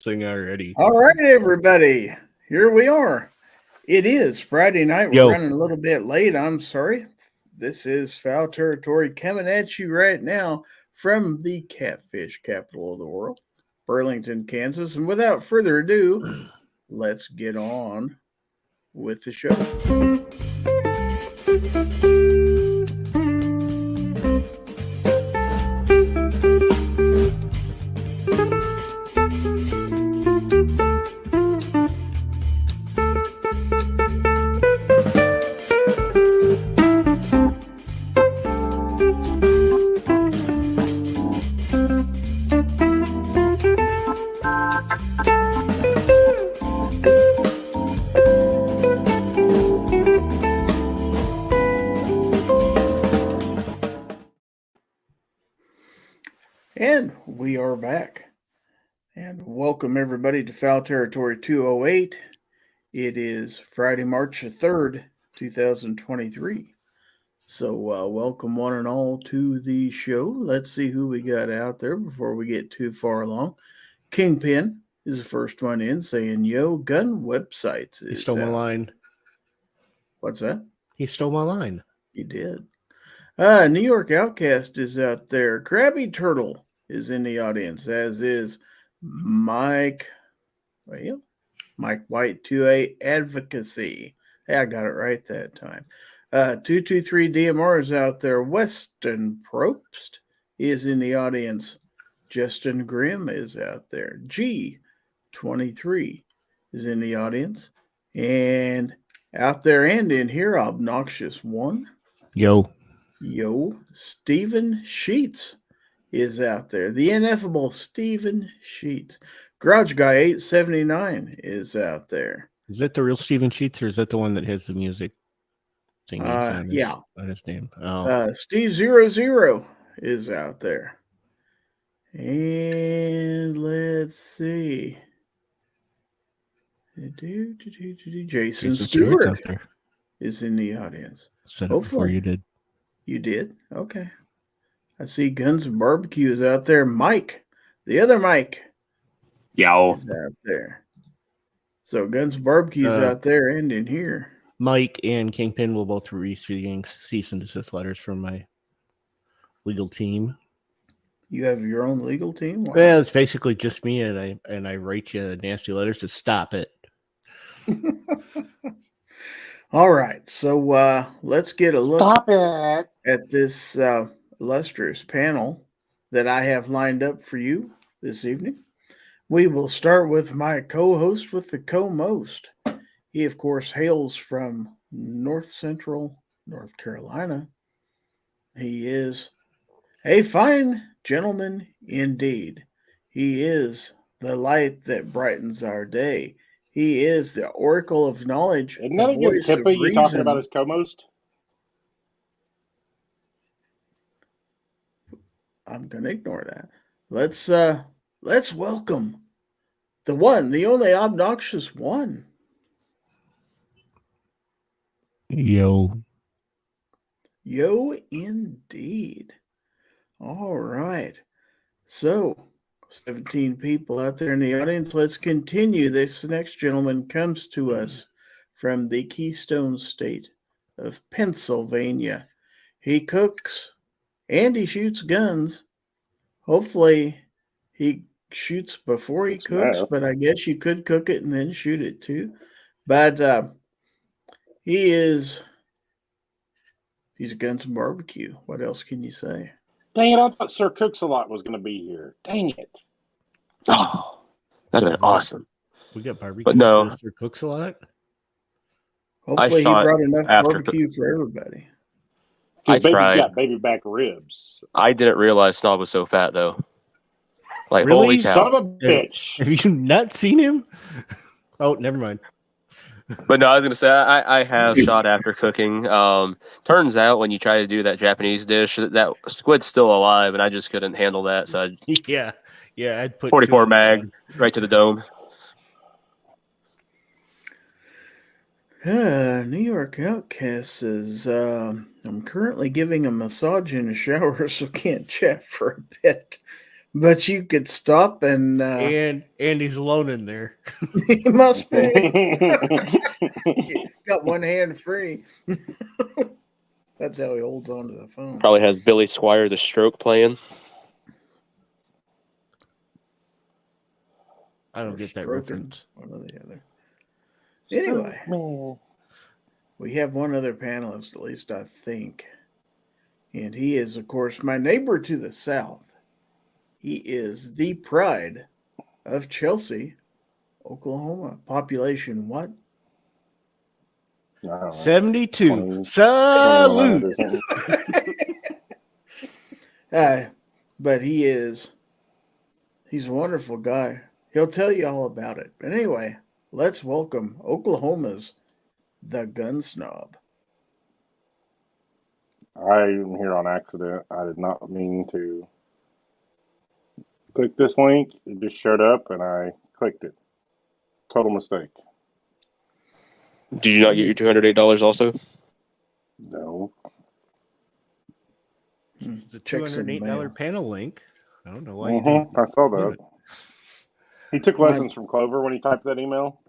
Thing already. All right, everybody. Here we are. It is Friday night. We're running a little bit late. I'm sorry. This is Fowl Territory coming at you right now from the catfish capital of the world, Burlington, Kansas. And without further ado, let's get on with the show. And we are back. And welcome everybody to Fowl Territory 208. It is Friday, March 3rd, 2023. So welcome one and all to the show. Let's see who we got out there before we get too far along. Kingpin is the first one in saying, yo, gun websites. He stole my line. What's that? He stole my line. He did. New York Outcast is out there. Krabby Turtle is in the audience, as is Mike White 2A Advocacy. Hey, I got it right that time. 223 DMR is out there. Weston Probst is in the audience. Justin Grimm is out there. G23 is in the audience. And out there and in here, Obnoxious One. Yo, Stephen Sheets is out there. The ineffable Stephen Sheets. Garage Guy 879 is out there. Is that the real Stephen Sheets, or is that the one that has the music thing? On his name. Steve 00 is out there. And let's see. Jason Stewart is in the audience. Said it before you did. You did? Okay. I see Guns and Barbecues out there. Mike, the other Mike, is out there. So Guns and Barbecues out there and in here. Mike and Kingpin will both be receiving cease and desist letters from my legal team. You have your own legal team? Wow. Well, it's basically just me, and I write you nasty letters to stop it. All right, so let's get a look at this illustrious panel that I have lined up for you this evening. We will start with my co-host with the co-most. He, of course, hails from North Central North Carolina. He is a fine gentleman indeed. He is the light that brightens our day. He is the oracle of knowledge. Isn't that against HIPAA you talking about his co-most? I'm going to ignore that. Let's welcome the one, the only Obnoxious One. Yo, indeed. All right. So, 17 people out there in the audience. Let's continue. This next gentleman comes to us from the Keystone State of Pennsylvania. He cooks and he shoots guns. Hopefully, he shoots before he cooks, but I guess you could cook it and then shoot it too. But he's a Guns and Barbecue. What else can you say? Dang it, I thought Sir Cooks-a-Lot was going to be here. Dang it. Oh, that'd been awesome. We got barbecue. But no. Sir Cooks-a-Lot? Hopefully he brought enough barbecue for everybody. I Baby's tried. got baby back ribs. I didn't realize Snob was so fat, though. Like, Really? holy cow. Son of a bitch. Have you not seen him? Oh, never mind. But no, I was going to say, I have shot after cooking. Turns out when you try to do that Japanese dish, that squid's still alive, and I just couldn't handle that. So Yeah, I'd put 44 mag right to the dome. New York Outcast says, I'm currently giving a massage in a shower, so can't chat for a bit. But you could stop and he's alone in there. he must be. Got one hand free. That's how he holds on to the phone. Probably has Billy Squire the Stroke playing. I don't get that reference. One or the other. Anyway, we have one other panelist, at least I think. And he is, of course, my neighbor to the south. He is the pride of Chelsea, Oklahoma. Population what? 72. 20, Salute. But he's a wonderful guy. He'll tell you all about it. But anyway, let's welcome Oklahoma's The Gun Snob. I'm here on accident. I did not mean to click this link. It just showed up and I clicked it. Total mistake. Did you not get your $208 also? No. It's a $208 panel link. I don't know why you didn't. I saw that. He took lessons from Clover when he typed that email.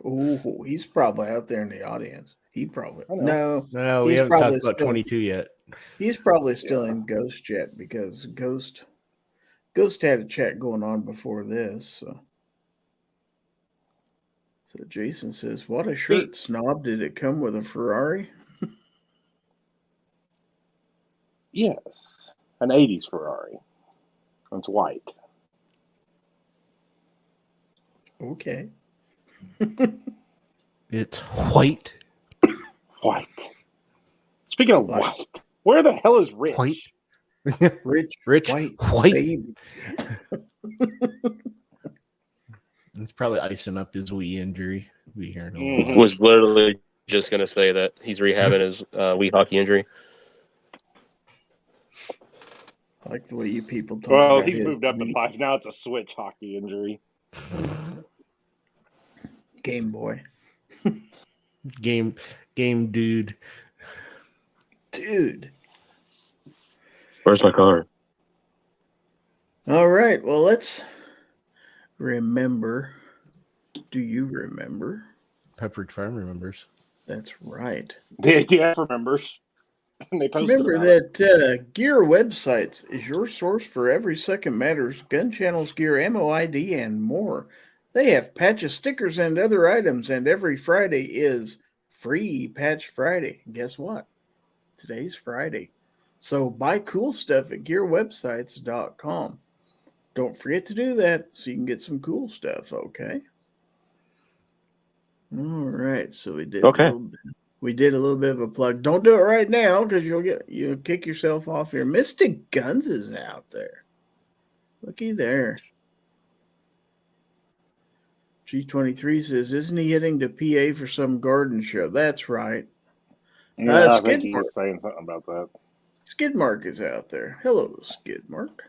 Oh, he's probably out there in the audience. He probably no, we haven't talked about 22 yet. He's probably still in Ghost chat because Ghost had a chat going on before this. So Jason says, "What a shirt, Snob! Did it come with a Ferrari?" Yes, an '80s Ferrari. It's white. Okay. It's white. White. Speaking of white, where the hell is Rich? White. Rich. White. Baby. It's probably icing up his wee injury. We hearing a lot. Was literally just gonna say that he's rehabbing his wee hockey injury. I like the way you people talk. Well, he's moved up to 5 now. It's a switch hockey injury. Game Boy. Game dude. Dude. Where's my car? All right. Well, let's remember. Do you remember? Pepperidge Farm remembers. That's right. The ATF remembers. And they posted Remember that Gear Websites is your source for every second matters, gun channels, gear, ammo ID, and more. They have patches, stickers, and other items, and every Friday is Free Patch Friday. And guess what? Today's Friday. So buy cool stuff at gearwebsites.com. Don't forget to do that so you can get some cool stuff, okay? All right, so we did a little bit of a plug. Don't do it right now because you'll kick yourself off here. Mystic Guns is out there. Looky there. G23 says, isn't he heading to PA for some garden show? That's right. Yeah, I think he was saying something about that. Skidmark is out there. Hello, Skidmark.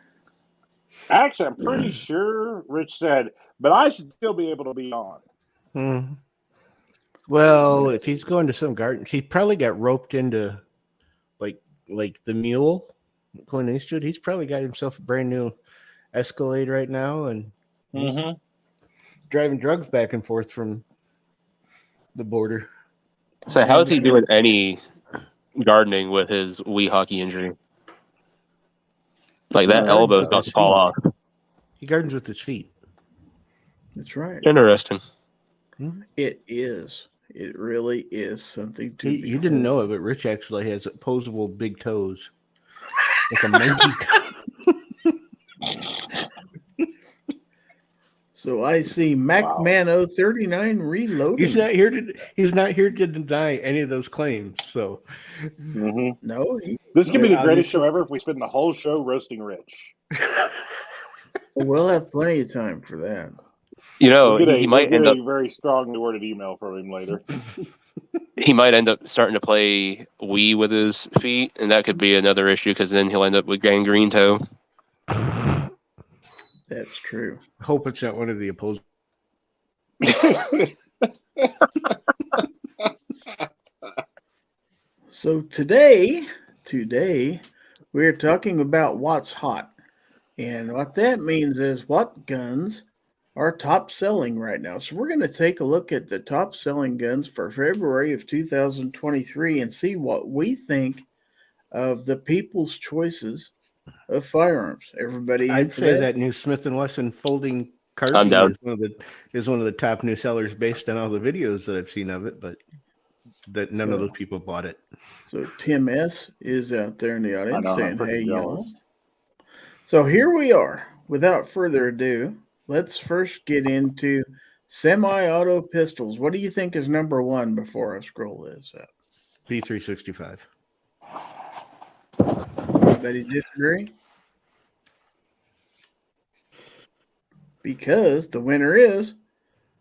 Actually, I'm pretty sure Rich said, but I should still be able to be on. Well, if he's going to some garden, he probably got roped into like the mule, Clint Eastwood. He's probably got himself a brand new Escalade right now, and he's driving drugs back and forth from the border. So how is he doing any gardening with his wee hockey injury? Like that elbow's about to fall off. He gardens with his feet. That's right. Interesting. It is. It really is something to You didn't know it, but Rich actually has opposable big toes. Like a monkey. So I see MacMano39 reloading. He's not here to deny any of those claims. So no, this could be the greatest show ever if we spend the whole show roasting Rich. We'll have plenty of time for that. You know, he might end up a very strongly worded email from him later. He might end up starting to play Wii with his feet, and that could be another issue because then he'll end up with gangrene toe. That's true. I hope it's not one of the opposed. So today we're talking about what's hot. And what that means is what guns are top selling right now. So we're going to take a look at the top selling guns for February of 2023 and see what we think of the people's choices of firearms. Everybody in I'd for say that? that new Smith & Wesson folding I'm carbine down. is one of the top new sellers based on all the videos that I've seen of it, but that none of those people bought it. So Tim S. is out there in the I audience know, I'm saying, pretty hey, y'all. jealous. So here we are. Without further ado, let's first get into semi-auto pistols. What do you think is number one before I scroll this up? P365. Anybody disagree? Because the winner is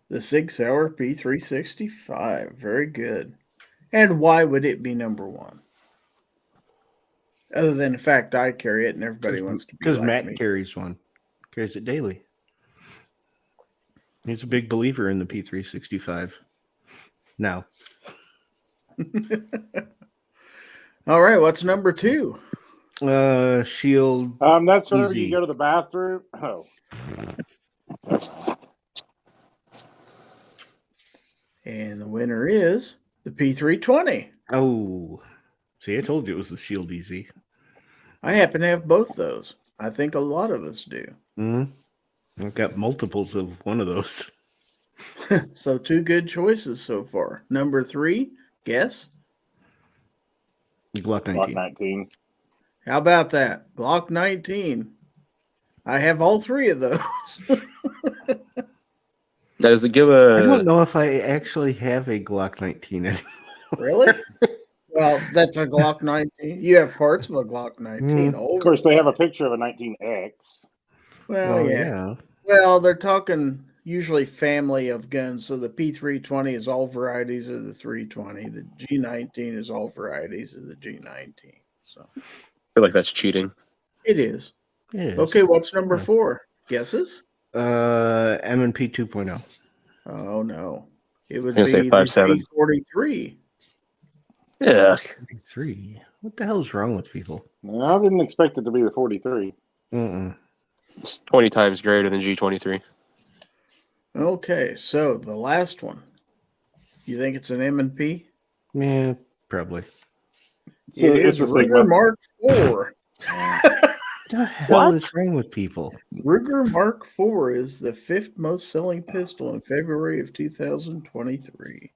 the Sig Sauer P365. Very good. And why would it be number one? Other than the fact I carry it and everybody wants to be because like Matt me. carries it daily. He's a big believer in the P365 now. All right, what's number two? Shield. That's whenever Easy. you go to the bathroom. Oh, And the winner is the P320. Oh, see, I told you it was the Shield Easy. I happen to have both those. I think a lot of us do. Mm-hmm. I've got multiples of one of those. So two good choices so far. Number three, guess? Glock 19. Glock 19. How about that? Glock 19. I have all three of those. Does it give I don't a? know if I actually have a Glock 19 anymore. Really? Well, that's a Glock 19. You have parts of a Glock 19. Of course, they have a picture of a 19X. Well, yeah. Well, they're talking usually family of guns. So the P320 is all varieties of the 320. The G19 is all varieties of the G19. So I feel like that's cheating. it is. It is. Okay, what's number four? Guesses? M&P 2.0. Oh, no. It would I was be gonna say the 5.7. P43. Yeah. 43. What the hell is wrong with people? No, I didn't expect it to be the 43. It's 20 times greater than G23. Okay, so the last one. You think it's an M&P? Yeah, probably. It is a Ruger Sigma. Mark IV. What the hell is wrong with people? Ruger Mark IV is the fifth most selling pistol in February of 2023.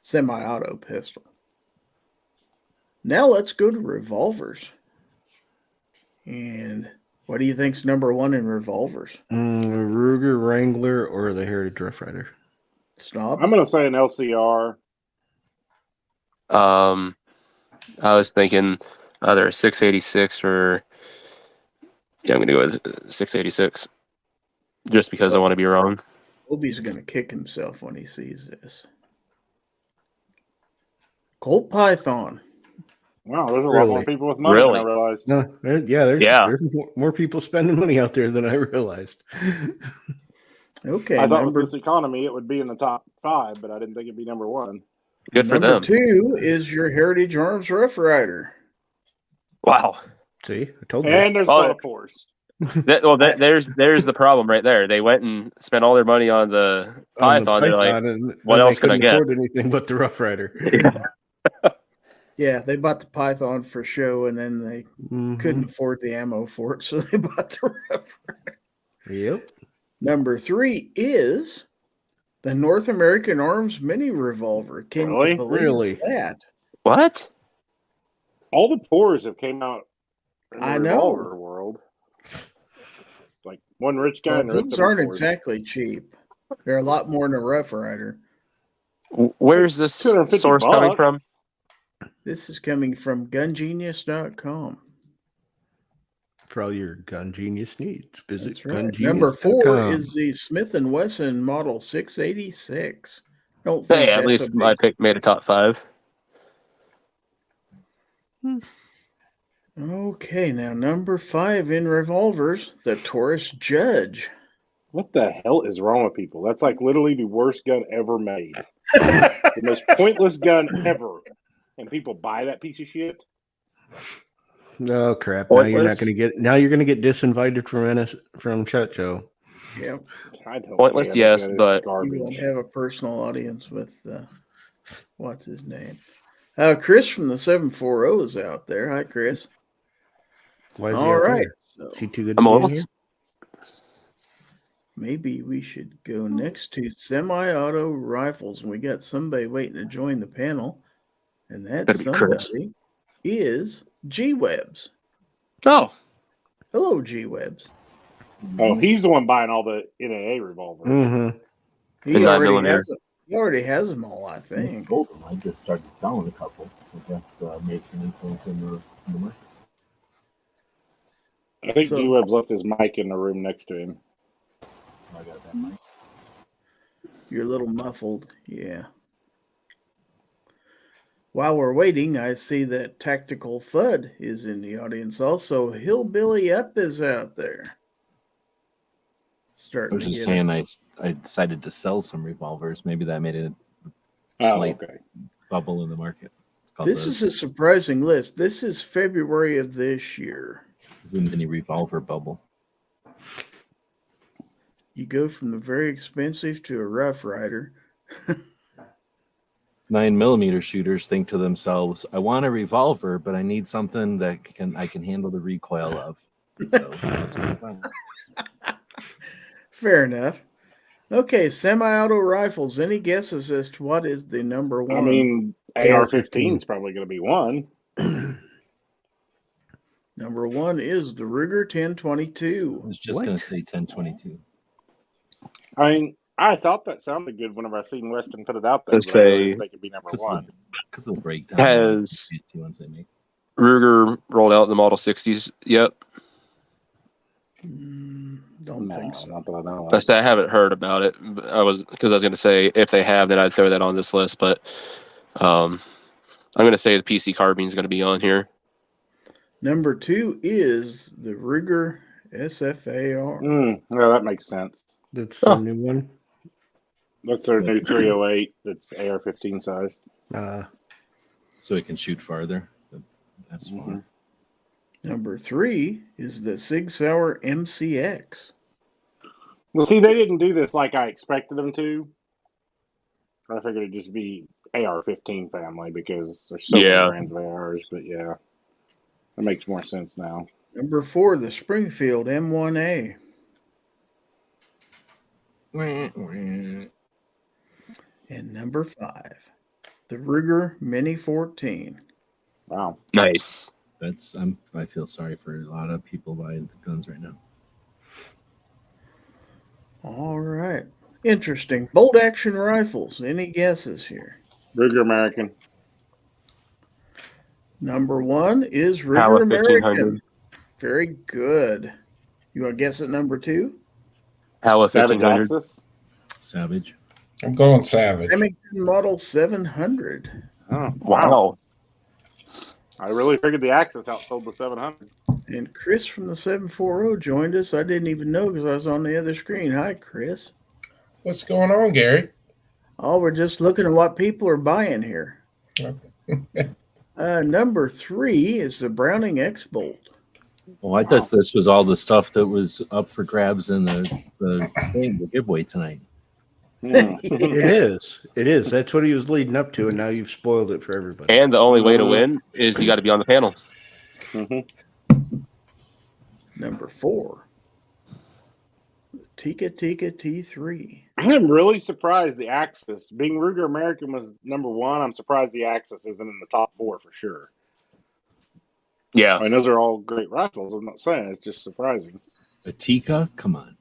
Semi-auto pistol. Now let's go to revolvers. And what do you think's number one in revolvers? Ruger Wrangler or the Heritage Rough Rider? Snob? I'm going to say an LCR. I was thinking either a 686 or I'm gonna go with 686, just because I want to be wrong. Obi's going to kick himself when he sees this. Colt Python. Wow, there's a lot more people with money than I realized. No, there's more people spending money out there than I realized. Okay, I thought with this economy it would be in the top 5, but I didn't think it'd be number 1. Good for them. Number 2 is your Heritage Arms Rough Rider. Wow. See, I told you. And there's both force. There's the problem right there. They went and spent all their money on the Python. They're like, what else can I get? Afford anything but the Rough Rider. Yeah, they bought the Python for show, and then they couldn't afford the ammo for it, so they bought the Rough Rider. Yep. Number 3 is the North American Arms Mini Revolver. Can you believe that? What? All the tours have came out in the revolver know. world. Like one rich guy. Well, these aren't exactly cheap. They're a lot more than a Rough Rider. Where's this source coming from? This is coming from gungenius.com. For all your gun genius needs, visit gungenius.com. Number 4 is the Smith & Wesson Model 686. Don't think at least my pick made a top 5. Okay, now number 5 in revolvers, the Taurus Judge. What the hell is wrong with people? That's like literally the worst gun ever made. The most pointless gun ever. And people buy that piece of shit? Oh crap! Now you're not Pointless. going to get. Now you're going to get disinvited from Shut Show. Yeah, I don't Pointless, care. yes, That is but you won't garbage. have a personal audience with what's his name? Chris from the 740 is out there. Hi, Chris. Why is he All out right. there? So Is he too good to I'm be in almost here? maybe we should go next to semi-auto rifles. And we got somebody waiting to join the panel. And that Better be Chris. somebody is G-Webs. Oh, Hello, G-Webs. Oh, he's the one buying all the NAA revolvers. Mm-hmm. He The 9 already millimeter. has them. He already has them all, I think. Sold them. I just started selling a couple. I guess made some influence in the market. I think So- G-Web's left his mic in the room next to him. I got that mic. You're a little muffled. Yeah. While we're waiting, I see that Tactical Fudd is in the audience. Also, Hillbilly Up is out there. I Starting was to just get saying, I decided to sell some revolvers. Maybe that made a Oh, slight okay. bubble in the market. It's called This is a surprising list. This is February of this year. the mini revolver bubble. You go from the very expensive to a Rough Rider. 9mm shooters think to themselves, "I want a revolver, but I need something that I can handle the recoil of." So, that's what I found. Fair enough. Okay, semi-auto rifles. Any guesses as to what is the number one? I mean, AR-15 is probably going to be one. Number one is the Ruger I 1022. was just going to say 1022. I mean, I thought that sounded good whenever I seen Weston put it out there. Let's but I really say- didn't think it'd be number one. Because of the breakdown. Has fancy ones they make. Ruger rolled out the Model 60s yet? Don't think so. Not that I know. I say I haven't heard about it. But I was going to say if they have, then I'd throw that on this list. But I'm going to say the PC carbine is going to be on here. Number two is the Ruger SFAR. No, that makes sense. That's the new one. That's their new 308 that's AR-15 size. So it can shoot farther. That's far. Mhm. Number three is the Sig Sauer MCX. Well, see, they didn't do this like I expected them to. I figured it'd just be AR-15 family because there's so many Yeah. brands of ARs. But yeah, that makes more sense now. Number four, the Springfield M1A. And number five, the Ruger Mini 14. Wow. Nice. I feel sorry for a lot of people buying guns right now. All right. Interesting. Bolt action rifles. Any guesses here? Ruger American. Number one is Ruger Power American. 1500. Very good. You want to guess at number two? Halla Savage 1500. Axis. Savage. I'm going Savage. Remington Model 700. Oh, Wow. I really figured the Axis outsold the 700. And Chris from the 740 joined us. I didn't even know because I was on the other screen. Hi, Chris. What's going on, Gary? Oh, we're just looking at what people are buying here. Okay. Number three is the Browning X-Bolt. Well, I thought this was all the stuff that was up for grabs in the giveaway tonight. It is. It is. That's what he was leading up to, and now you've spoiled it for everybody. And the only way to win is you got to be on the panel. Number four, the Tika T3. I'm really surprised the Axis, being Ruger American was number one. I'm surprised the Axis isn't in the top four for sure. Yeah. I mean, those are all great rifles. I'm not saying it's just surprising. A Tika? Come on.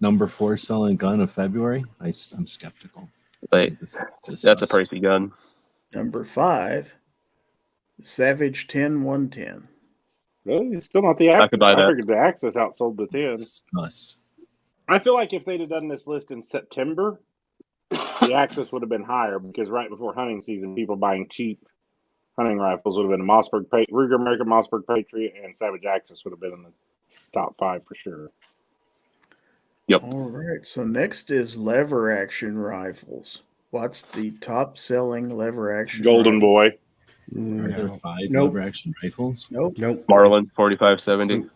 Number 4 selling gun of February? I'm skeptical. Like, This is just that's a sus. pricey gun. Number five, the Savage 10-110. Really? It's still not the Axis. I could buy that. I figured the Axis outsold the 10. Sus. I feel like if they'd have done this list in September, the Axis would have been higher because right before hunting season, people buying cheap hunting rifles would have been a Ruger American Mossberg Patriot, and Savage Axis would have been in the top 5 for sure. Yep. All right. So next is lever action rifles. What's the top selling lever action? Golden rifle? Boy. Are there No. 5 Nope. lever action rifles? Nope. Nope. Marlin 4570.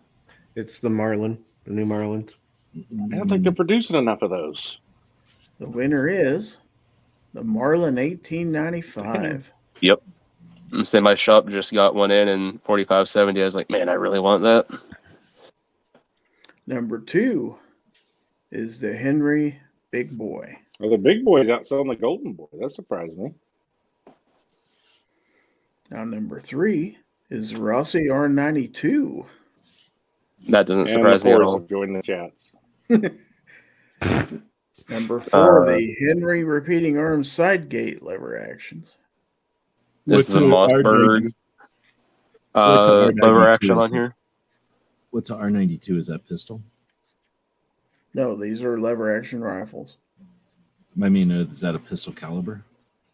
It's the Marlin, the new Marlins. I don't think they're producing enough of those. The winner is the Marlin 1895. Yep. Say my shop just got one in 4570. I was like, man, I really want that. Number 2 is the Henry Big Boy. Well, the big boy's outselling the golden boy. That surprised me. Now, number 3 is the Rossi R92. That doesn't And surprise the me at Force all. have joined the chats. Number 4, the Henry Repeating Arms Side Gate lever actions. This is a Mossberg lever action on here. What's a R92? Is that pistol? No, these are lever action rifles. I mean, is that a pistol caliber?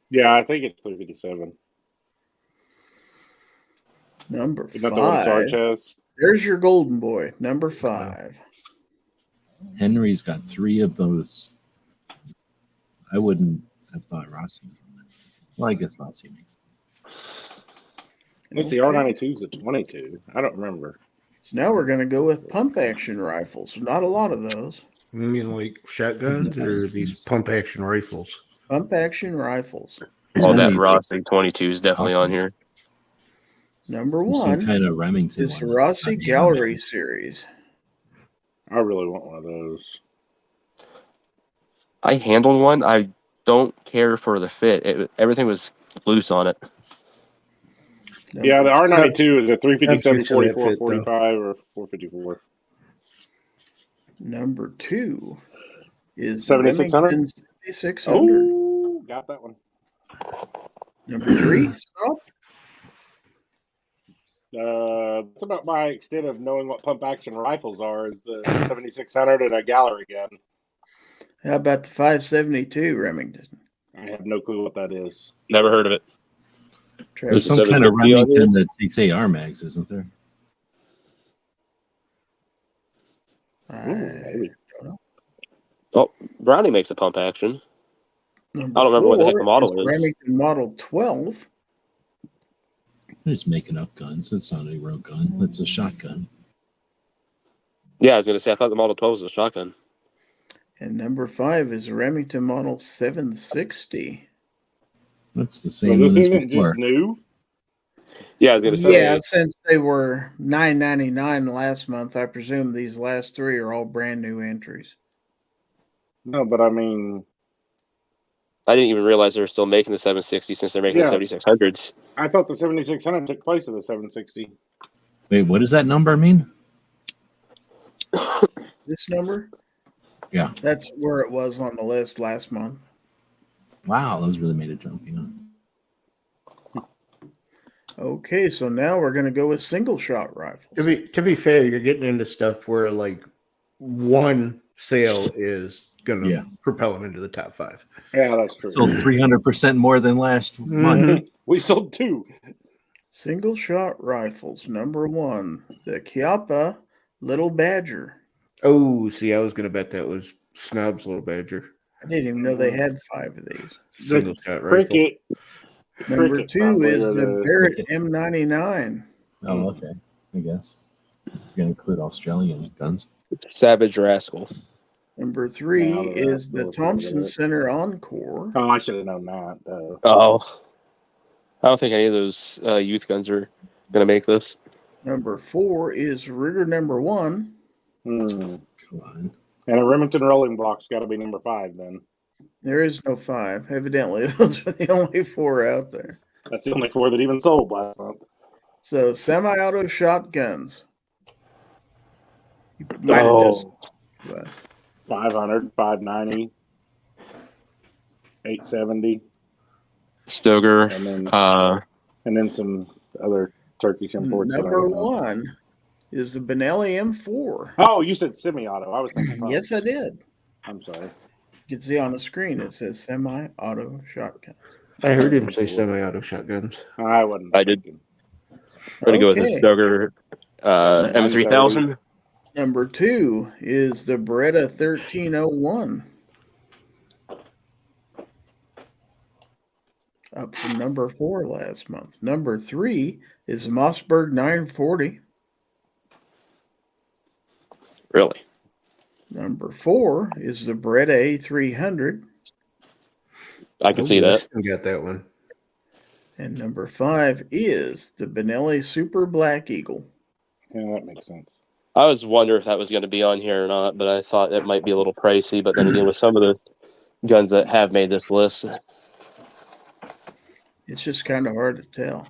Yeah, I think it's 357. Number Isn't that the one 5. Sarge has? There's your golden boy. Number 5. Henry's got 3 of those. I wouldn't have thought Rossi was on that. Well, I guess Rossi makes sense. What's the R92 is a 22? I don't remember. So now we're going to go with pump action rifles. Not a lot of those. You mean like shotguns or these pump action rifles? Pump action rifles. Oh, that Rossi 22 is definitely on here. Number Some 1 kind of Remington. is the one. Rossi Not Gallery Remington. series. I really want one of those. I handled one. I don't care for the fit. Everything was loose on it. Yeah, the Number R92 is a 357, That's usually a 44, fit, though. 45, or 454. Number 2 is 7600? Remington 7600. Oh, got that one. Number 3, stop. That's about my extent of knowing what pump action rifles are. Is the 7600 and a gallery gun. How about the 572 Remington? I have no clue what that is. Never heard of it. There's Travis, some kind of 760 on here? Remington that takes AR mags, isn't there? Maybe. Oh, Brownie makes a pump action. Number I don't remember what the heck the 4 model is. Remington Model 12. They're just making up guns. That's not a real gun. That's a shotgun. Yeah, I was going to say, I thought the Model 12 was a shotgun. And number 5 is a Remington Model 760. That's the So same this one as isn't before. just new. Yeah, I was going to say. Yeah, since they were $9.99 last month, I presume these last 3 are all brand new entries. No, but I mean, I didn't even realize they were still making the 760 since they're making Yeah. the 7600s. I thought the 7600 took place of the 760. Wait, what does that number mean? This number? Yeah. That's where it was on the list last month. Wow, those really made a jump. Yeah. Okay, so now we're going to go with single shot rifles. To be fair, you're getting into stuff where like one sale is going to Yeah. propel them into the top 5. Yeah, that's true. So 300% more than last month. We sold 2. Single shot rifles. Number 1, the Chiappa Little Badger. Oh, see, I was going to bet that was Snob's Little Badger. I didn't even know they had 5 of these. Single shot rifle. Cricket. Number Cricket 2 probably is are the Barrett M99. Oh, okay. I guess. You're going to include Australian guns. Savage Rascal. Number 3 Yeah, is the that's Thompson it. Center Encore. Oh, I should have known that. Oh. I don't think any of those youth guns are going to make this. Number 4 is Ruger number 1. Hmm. Come on. And a Remington rolling block's got to be number 5 then. There is no 5. Evidently, those are the only 4 out there. That's the only 4 that even sold last month. So, semi-auto shotguns. You might have Oh. just, 500, 590, 870, Stoger. and then some other Turkish imports. that I number don't know. 1 is the Benelli M4. Oh, you said semi-auto. I was thinking. Yes, I did. I'm sorry. You can see on the screen it says semi-auto shotguns. I heard him say semi-auto shotguns. I wasn't. I did. I'm going to go with Okay. the Stoger M3000. Number 2 is the Beretta 1301. up from number 4 last month. Number 3 is Mossberg 940. Really? Number 4 is the Beretta A300. I can see that. Weston got that one. And number 5 is the Benelli Super Black Eagle. Yeah, that makes sense. I was wondering if that was going to be on here or not, but I thought it might be a little pricey. But then again, with some of the guns that have made this list, It's just kind of hard to tell.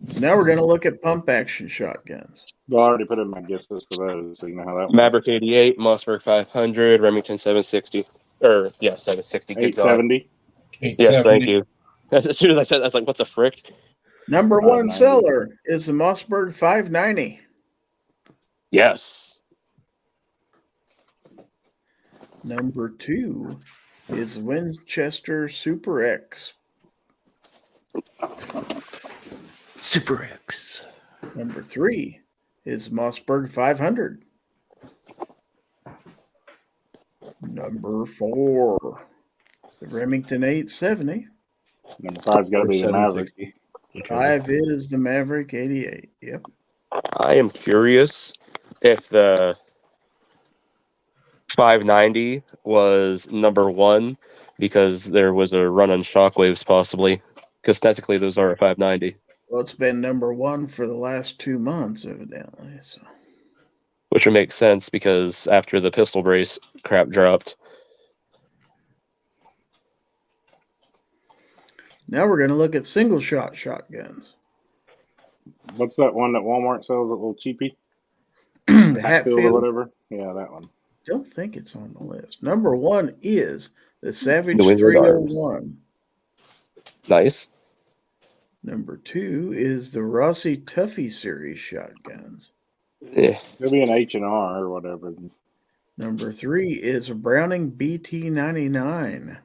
So now we're going to look at pump action shotguns. I already put in my guess list for those, so you know how that works. Maverick 88, Mossberg 500, Remington 760, 760. Good God. 870. Yes, thank you. As soon as I said that, I was like, what the frick? Number 1 590. seller is the Mossberg 590. Yes. Number 2 is Winchester Super X. Super X. Number 3 is Mossberg 500. Number 4, the Remington 870. Number 5's got to be the Maverick. 760. 5 is the Maverick 88. Yep. I am curious if the 590 was number 1 because there was a run on Shockwaves, possibly. Because technically, those are a 590. Well, it's been number 1 for the last 2 months, evidently. So, Which would make sense because after the pistol brace crap dropped. now we're going to look at single shot shotguns. What's that one that Walmart sells, that little cheapie? The Hatfield or Hatfield. whatever? Yeah, that one. Don't think it's on the list. Number 1 is the Savage The Wizard Arms. 301. Nice. Number 2 is the Rossi Tuffy series shotguns. Yeah. It'll be an H&R or whatever. Number 3 is a Browning BT99.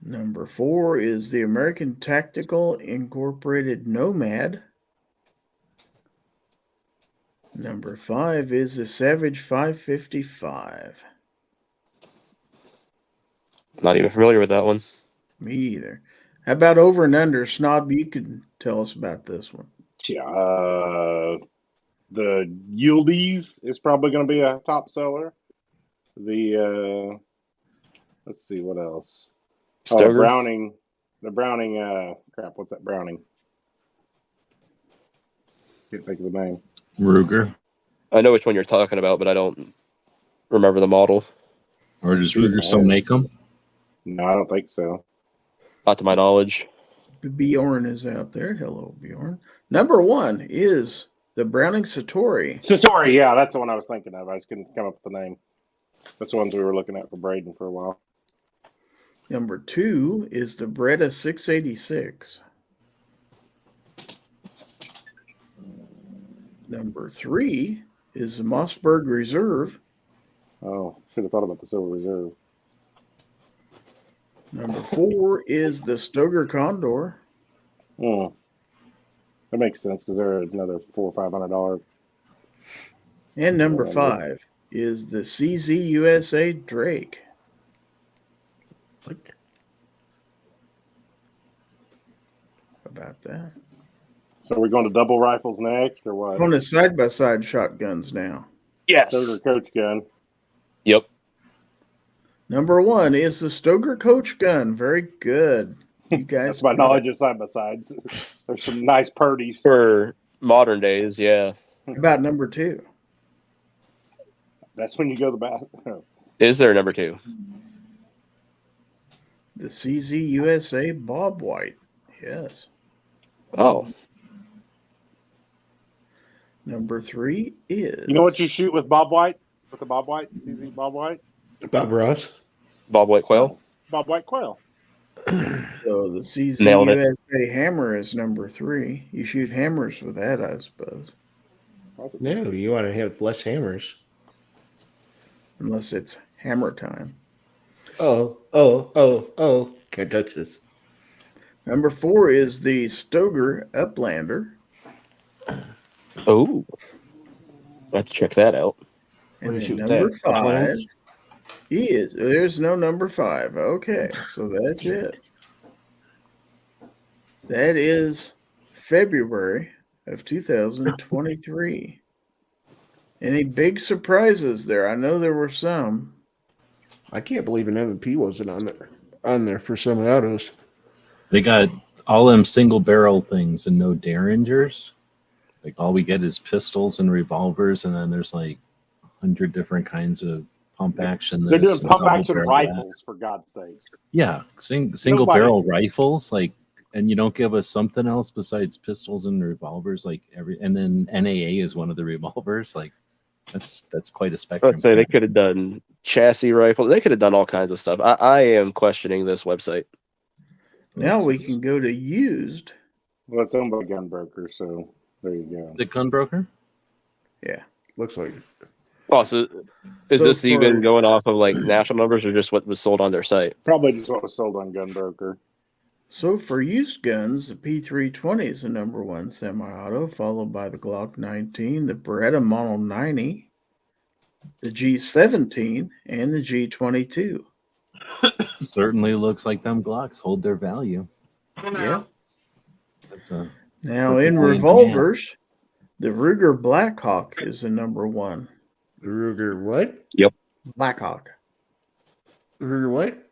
Number 4 is the American Tactical Incorporated Nomad. Number 5 is the Savage 555. Not even familiar with that one. Me either. How about over and under? Snob, you can tell us about this one. Yeah, the Yieldies is probably going to be a top seller. The let's see what else. Oh, Stoker? Browning. The Browning. Crap. What's that Browning? Can't think of the name. Ruger. I know which one you're talking about, but I don't remember the model. Or does Ruger still make them? No, I don't think so. Not to my knowledge. Bjorn is out there. Hello, Bjorn. Number 1 is the Browning Satori. Satori, yeah, that's the one I was thinking of. I just couldn't come up with the name. That's the ones we were looking at for Braden for a while. Number 2 is the Beretta 686. Number 3 is the Mossberg Reserve. Oh, should have thought about the Silver Reserve. Number 4 is the Stoger Condor. Hmm. That makes sense because they're another $400 or $500. And number 5 is the CZ USA Drake. What? How about that? So we're going to double rifles next, or what? On the side-by-side shotguns now. Yes. Stoger Coach gun. Yep. Number 1 is the Stoger Coach gun. Very good. You guys. That's my knowledge of side by sides. There's some nice purdies. For modern days, yeah. How about number 2? That's when you go to the bathroom. Is there a number 2? The CZ USA Bob White. Yes. Oh. Number 3 is. You know what you shoot with Bob White? With the Bob White? CZ Bob White? Bob Ross. Bob White Quail? Bob White Quail. So the CZ Nailed it. USA hammer is number 3. You shoot hammers with that, I suppose. No, you want to have less hammers. Unless it's hammer time. Oh. Can't touch this. Number 4 is the Stoger Uplander. Oh. I have to check that out. And What do you then shoot number that? 5 Uplands? He is. There's no number 5. Okay, so that's it. That is February of 2023. Any big surprises there? I know there were some. I can't believe an M&P wasn't on there for semi-autos. They got all them single barrel things and no derringers. Like all we get is pistols and revolvers, and then there's like 100 different kinds of pump action. They're doing pump double action barrel rifles, for God's sake. Yeah, single barrel rifles, like, and you don't give us something else besides pistols and revolvers, like and then NAA is one of the revolvers. Like that's quite a spectrum. Let's say they could have done chassis rifles. They could have done all kinds of stuff. I am questioning this website. Now we can go to used. Well, it's owned by Gunbroker, so there you go. The Gunbroker? Yeah, looks like it. Oh, so is this even going off of like national numbers or just what was sold on their site? Probably just what was sold on Gunbroker. So for used guns, the P320 is the number 1 semi-auto, followed by the Glock 19, the Beretta Model 90, the G17, and the G22. Certainly looks like them Glocks hold their value. Yeah. Now perfect in revolvers, the Ruger Blackhawk is the number 1. The Ruger what? Yep. Blackhawk. Ruger what?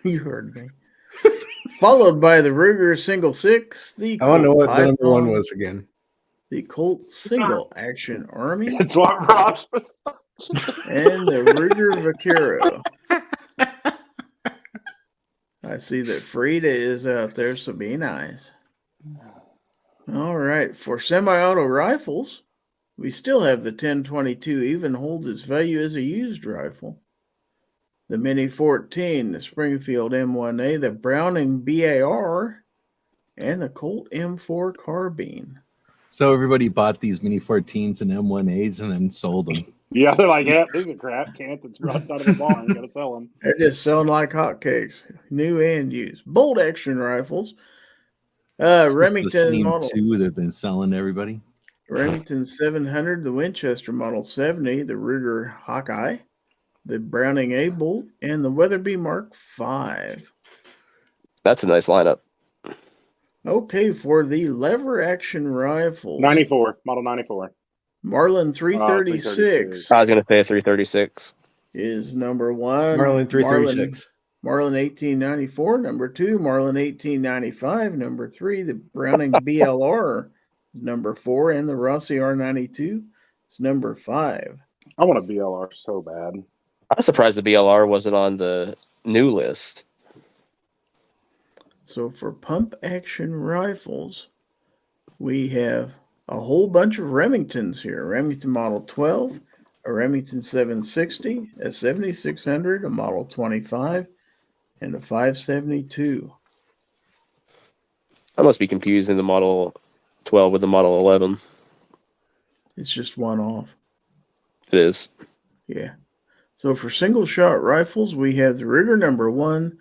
You heard me. Followed by the Ruger Single 6. I want to know what the number 1 was again. The Colt Single Action Army. It's what Rob's was. And the Ruger Vaquero. I see that Frida is out there, so be nice. All right. For semi-auto rifles, we still have the 1022 even holds its value as a used rifle. The Mini 14, the Springfield M1A, the Browning BAR, and the Colt M4 carbine. So everybody bought these Mini 14s and M1As and then sold them. Yeah, they're like, yeah, these are crap. Can't that's runs out of the barn. Gotta sell them. They're just selling like hotcakes, new and used. Bolt action rifles. Remington the same model 2 they've been selling to everybody. Remington 700, the Winchester Model 70, the Ruger Hawkeye, the Browning A-Bolt, and the Weatherby Mark V. That's a nice lineup. Okay, for the lever action rifles. 94, Model 94. Marlin 336. I was going to say a 336. Is number 1. Marlin 336. Marlin 1894. Number 2, Marlin 1895. Number 3, the Browning BLR. Number 4, and the Rossi R92 is number 5. I want a BLR so bad. I'm surprised the BLR wasn't on the new list. So for pump action rifles, we have a whole bunch of Remingtons here. Remington Model 12, a Remington 760, a 7600, a Model 25, and a 572. I must be confusing the Model 12 with the Model 11. It's just one off. It is. Yeah. So for single shot rifles, we have the Ruger number 1,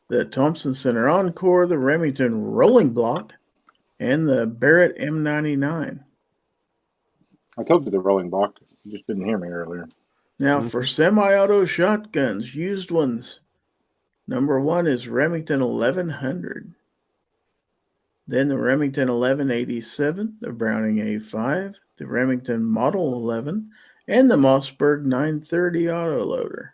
the Thompson Center Encore, the Remington Rolling Block, and the Barrett M99. I told you the rolling block. You just didn't hear me earlier. Now for semi-auto shotguns, used ones, number 1 is Remington 1100. Then the Remington 1187, the Browning A5, the Remington Model 11, and the Mossberg 930 autoloader.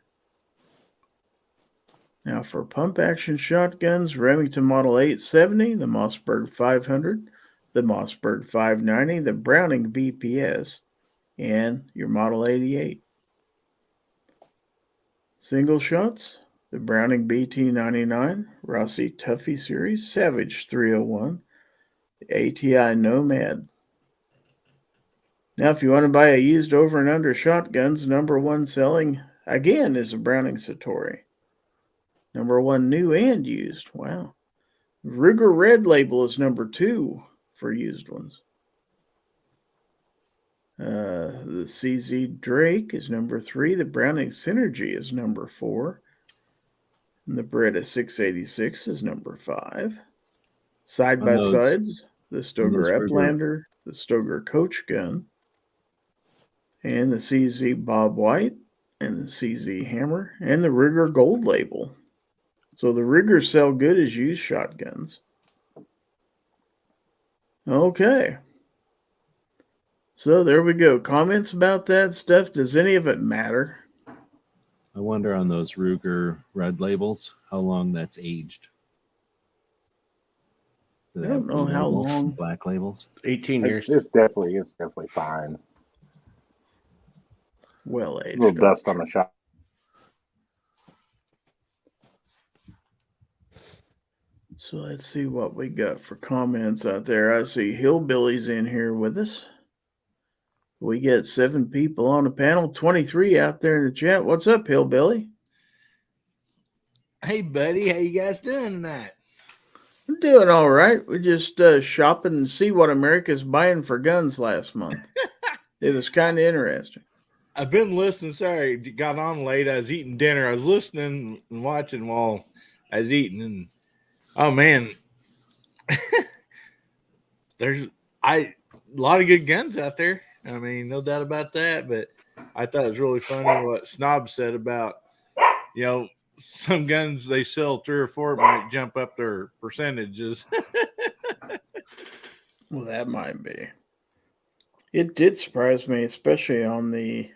Now for pump action shotguns, Remington Model 870, the Mossberg 500, the Mossberg 590, the Browning BPS, and your Model 88. Single shots, the Browning BT99, Rossi Tuffy Series, Savage 301, the ATI Nomad. Now, if you want to buy a used over and under shotguns, number 1 selling again is a Browning Satori. Number 1 new and used. Wow. Ruger Red Label is number 2 for used ones. The CZ Drake is number 3. The Browning Synergy is number 4. And the Beretta 686 is number 5. Side by sides, the Stoger Uplander, the Stoger Coach Gun, and the CZ Bob White, and the CZ hammer, and the Rigger gold label. So the Riggers sell good as used shotguns. Okay. So there we go. Comments about that stuff? Does any of it matter? I wonder on those Ruger red labels how long that's aged. Do they I don't have know blue how labels, long. black labels. 18 years. It's definitely fine. Well A aged. little dust on the shot. So let's see what we got for comments out there. I see Hillbilly's in here with us. We get 7 people on the panel, 23 out there in the chat. What's up, Hillbilly? Hey, buddy. How you guys doing tonight? I'm doing all right. We just shopping and see what America's buying for guns last month. It was kind of interesting. I've been listening. Sorry, got on late. I was eating dinner. I was listening and watching while I was eating. And oh man, there's a lot of good guns out there. I mean, no doubt about that. But I thought it was really funny what Snob said about, some guns they sell 3 or 4 might jump up their percentages. Well, that might be. It did surprise me, especially on the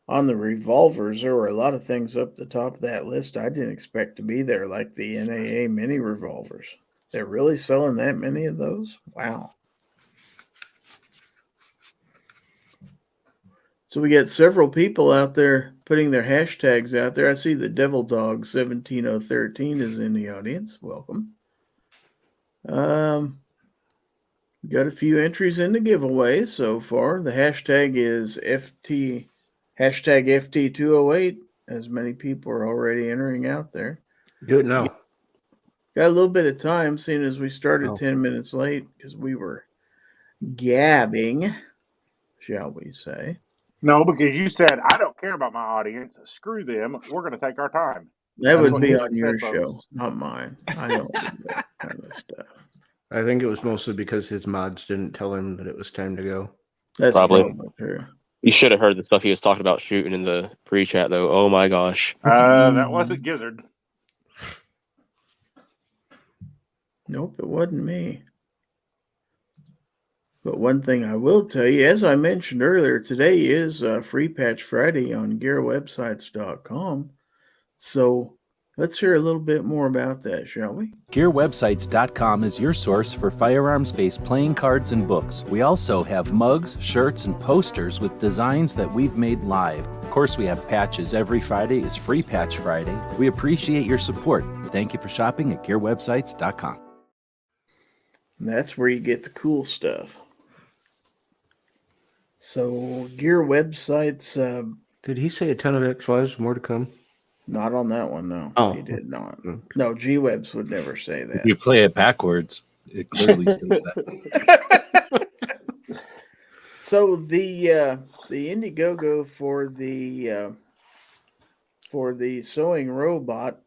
revolvers. There were a lot of things up the top of that list I didn't expect to be there, like the NAA mini revolvers. They're really selling that many of those? Wow. So we got several people out there putting their hashtags out there. I see the Devil Dog 17013 is in the audience. Welcome. We got a few entries in the giveaway so far. The hashtag is FT208, as many people are already entering out there. Do it now. Got a little bit of time, seeing as we started 10 minutes late because we were gabbing, shall we say. No, because you said, I don't care about my audience. Screw them. We're going to take our time. That would what be you on your said, show, folks. not mine. I don't do that kind of stuff. I think it was mostly because his mods didn't tell him that it was time to go. That's Probably. true. You should have heard the stuff he was talking about shooting in the pre-chat, though. Oh my gosh. That wasn't Gizzard. Nope, it wasn't me. But one thing I will tell you, as I mentioned earlier, today is Free Patch Friday on gearwebsites.com. So let's hear a little bit more about that, shall we? GearWebsites.com is your source for firearms-based playing cards and books. We also have mugs, shirts, and posters with designs that we've made live. Of course, we have patches. Every Friday is Free Patch Friday. We appreciate your support. Thank you for shopping at GearWebsites.com. And that's where you get the cool stuff. So Gear Websites, Did he say a ton of X5s? More to come? not on that one, no. Oh. He did not. No, G-Webs would never say that. If you play it backwards, it clearly says that. So the Indiegogo for the sewing robot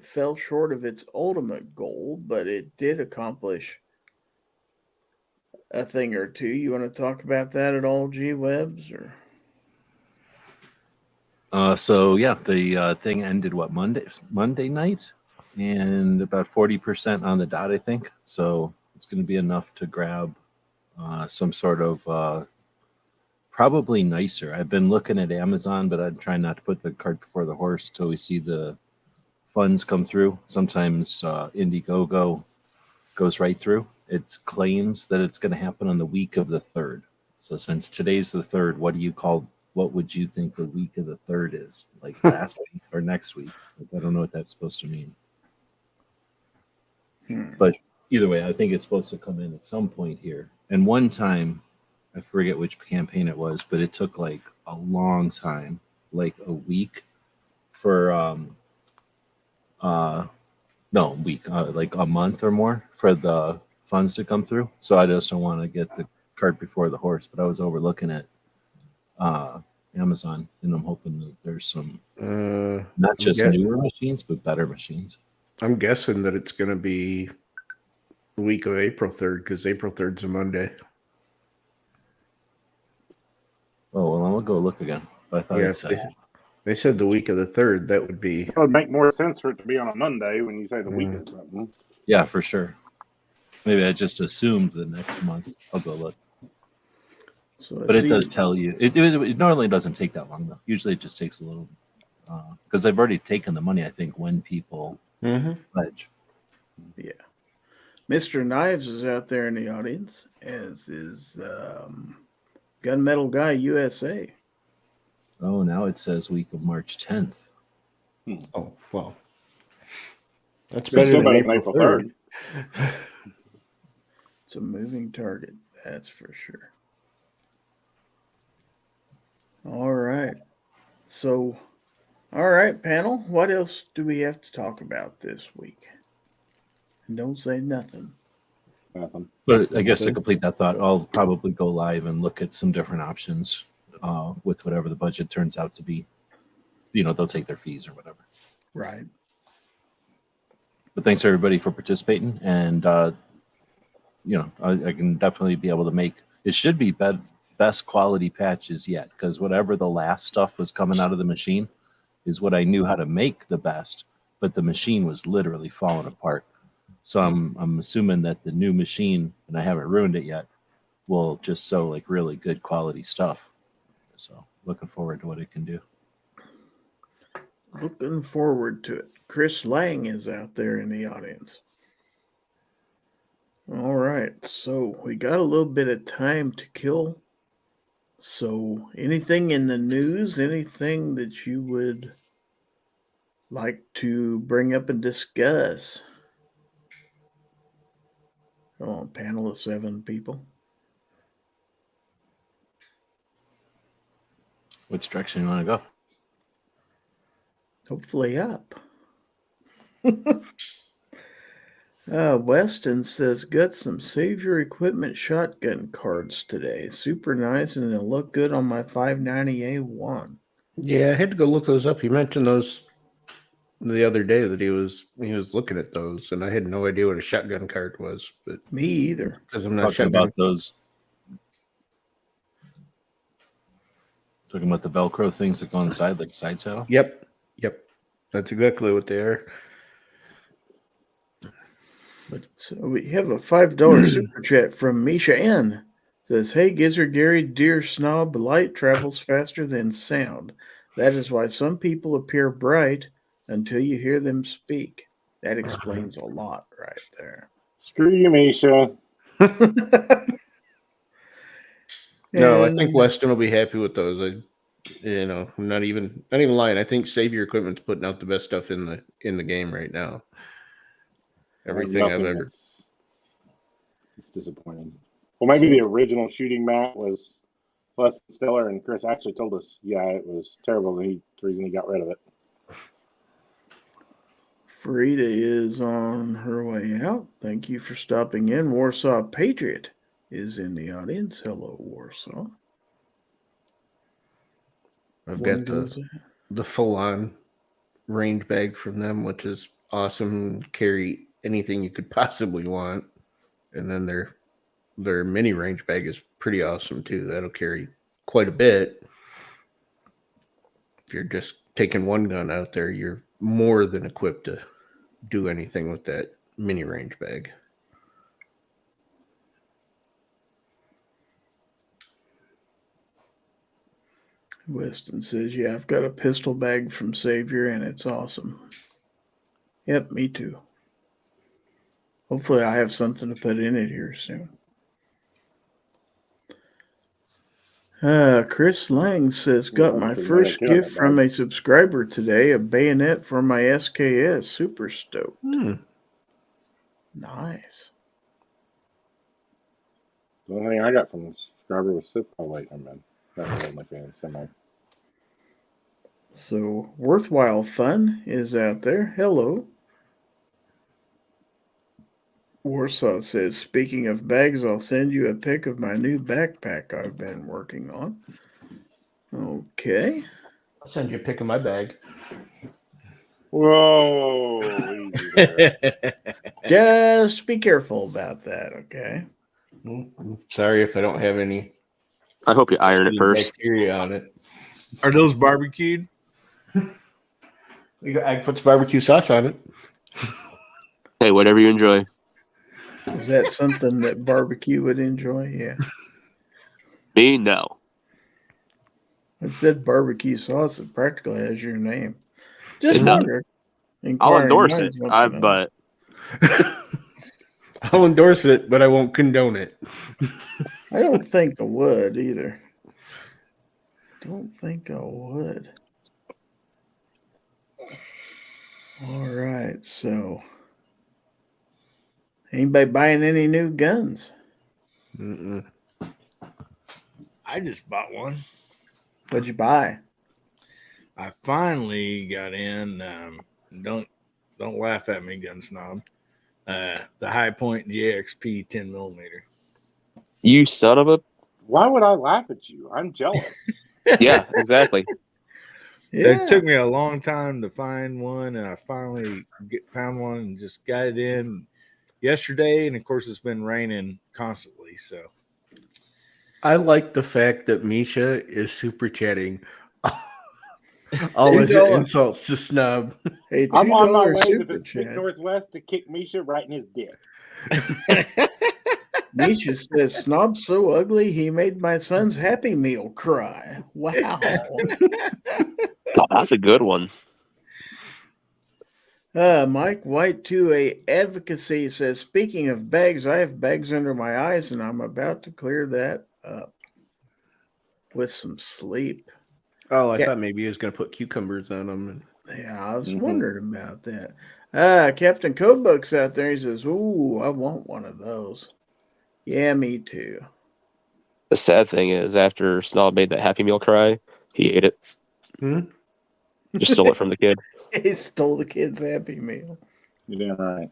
fell short of its ultimate goal, but it did accomplish a thing or two. You want to talk about that at all, G-Webs? Or The thing ended Monday night, and about 40% on the dot, I think. So it's going to be enough to grab some sort of probably nicer. I've been looking at Amazon, but I'm trying not to put the cart before the horse until we see the funds come through. Sometimes Indiegogo goes right through. It claims that it's going to happen on the week of the 3rd. So since today's the 3rd, what would you think the week of the 3rd is? Like last week or next week? I don't know what that's supposed to mean. But either way, I think it's supposed to come in at some point here. And one time, I forget which campaign it was, but it took like a long time, like a week for like a month or more for the funds to come through. So I just don't want to get the cart before the horse. But I was overlooking at Amazon, and I'm hoping that there's some not just newer machines, but better machines. I'm guessing that it's going to be the week of April 3rd because April 3rd is a Monday. Oh, well, I'm going to go look again. But I thought They said the week of the 3rd. That would be. It would make more sense for it to be on a Monday when you say the week or something. Yeah, for sure. Maybe I just assumed the next month. I'll go look. But it does tell you. It normally doesn't take that long, though. Usually it just takes a little. Because they've already taken the money, I think, when people pledge. Yeah. Mr. Knives is out there in the audience, as is Gunmetal Guy USA. Oh, now it says week of March 10th. Oh, well. That's It's better still than better than April April 3rd. It's a moving target, that's for sure. All right. So, all right, panel. What else do we have to talk about this week? And don't say nothing. Nothing. But I guess to complete that thought, I'll probably go live and look at some different options with whatever the budget turns out to be. They'll take their fees or whatever. Right. But thanks everybody for participating, and I can definitely be able to make. It should be best quality patches yet, because whatever the last stuff was coming out of the machine is what I knew how to make the best, but the machine was literally falling apart. So I'm assuming that the new machine, and I haven't ruined it yet, will just sew like really good quality stuff. So looking forward to what it can do. Looking forward to it. Chris Lang is out there in the audience. All right. So we got a little bit of time to kill. So anything in the news, anything that you would like to bring up and discuss? Come on, panel of 7 people. Which direction you want to go? Hopefully up. Weston says, got some Save Your Equipment shotgun cards today. Super nice, and they'll look good on my 590A1. Yeah, I had to go look those up. He mentioned those the other day that he was looking at those, and I had no idea what a shotgun card was. But me either, because I'm not talking about those. Talking about the Velcro things that go on the side, like side saddle. Yep. That's exactly what they are. But so we have a $5 super chat from Misha N. Says, hey, Gizzard Gary, dear snob, light travels faster than sound. That is why some people appear bright until you hear them speak. That explains a lot right there. Screw you, Misha. No, I think Weston will be happy with those. I'm not even lying. I think Save Your Equipment's putting out the best stuff in the game right now. Everything I've ever. It's disappointing. Well, maybe the original shooting mat was less stellar, and Chris actually told us, yeah, it was terrible. The reason he got rid of it. Frida is on her way out. Thank you for stopping in. Warsaw Patriot is in the audience. Hello, Warsaw. I've got the full-on range bag from them, which is awesome. Carry anything you could possibly want. And then their mini range bag is pretty awesome too. That'll carry quite a bit. If you're just taking one gun out there, you're more than equipped to do anything with that mini range bag. Weston says, yeah, I've got a pistol bag from Savior and it's awesome. Yep, me too. Hopefully I have something to put in it here soon. Chris Lang says, got my first gift from a subscriber today, a bayonet for my SKS. Super stoked. Nice. The only thing I got from the subscriber was Sip. Oh, wait, I'm in. That's my fan. So, Worthwhile Fun is out there. Hello. Warsaw says, speaking of bags, I'll send you a pic of my new backpack I've been working on. Okay. I'll send you a pic of my bag. Whoa. Just be careful about that, okay? Sorry if I don't have any. I hope you iron it first. Bacteria on it. Are those barbecued? I put some barbecue sauce on it. Hey, whatever you enjoy. Is that something that barbecue would enjoy? Yeah. Me, no. It said barbecue sauce. It practically has your name. Just It does. wondered. I'll Inquiring endorse it. minds want to know. But I'll endorse it, but I won't condone it. I don't think I would either. Don't think I would. All right. So, anybody buying any new guns? Mm-mm. I just bought one. What'd you buy? I finally got in. Don't laugh at me, gun snob. The High Point GXP 10 millimeter. you son of a. Why would I laugh at you? I'm jealous. Yeah, exactly. Yeah. It took me a long time to find one, and I finally found one and just got it in yesterday. And of course, it's been raining constantly. So I like the fact that Misha is super chatting all his $2. insults to Snob. Hey, I'm on my $2 way to super the Pacific chat. Northwest to kick Misha right in his dick. Misha says, Snob's so ugly, he made my son's Happy Meal cry. Wow. Oh, that's a good one. Mike White 2A Advocacy says, speaking of bags, I have bags under my eyes and I'm about to clear that up with some sleep. Oh, I Yeah. thought maybe he was going to put cucumbers on them. Yeah, I was wondering about that. Captain Codebook's out there. He says, ooh, I want one of those. Yeah, me too. The sad thing is, after Snob made that Happy Meal cry, he ate it. Just stole it from the kid. He stole the kid's Happy Meal. You're damn right.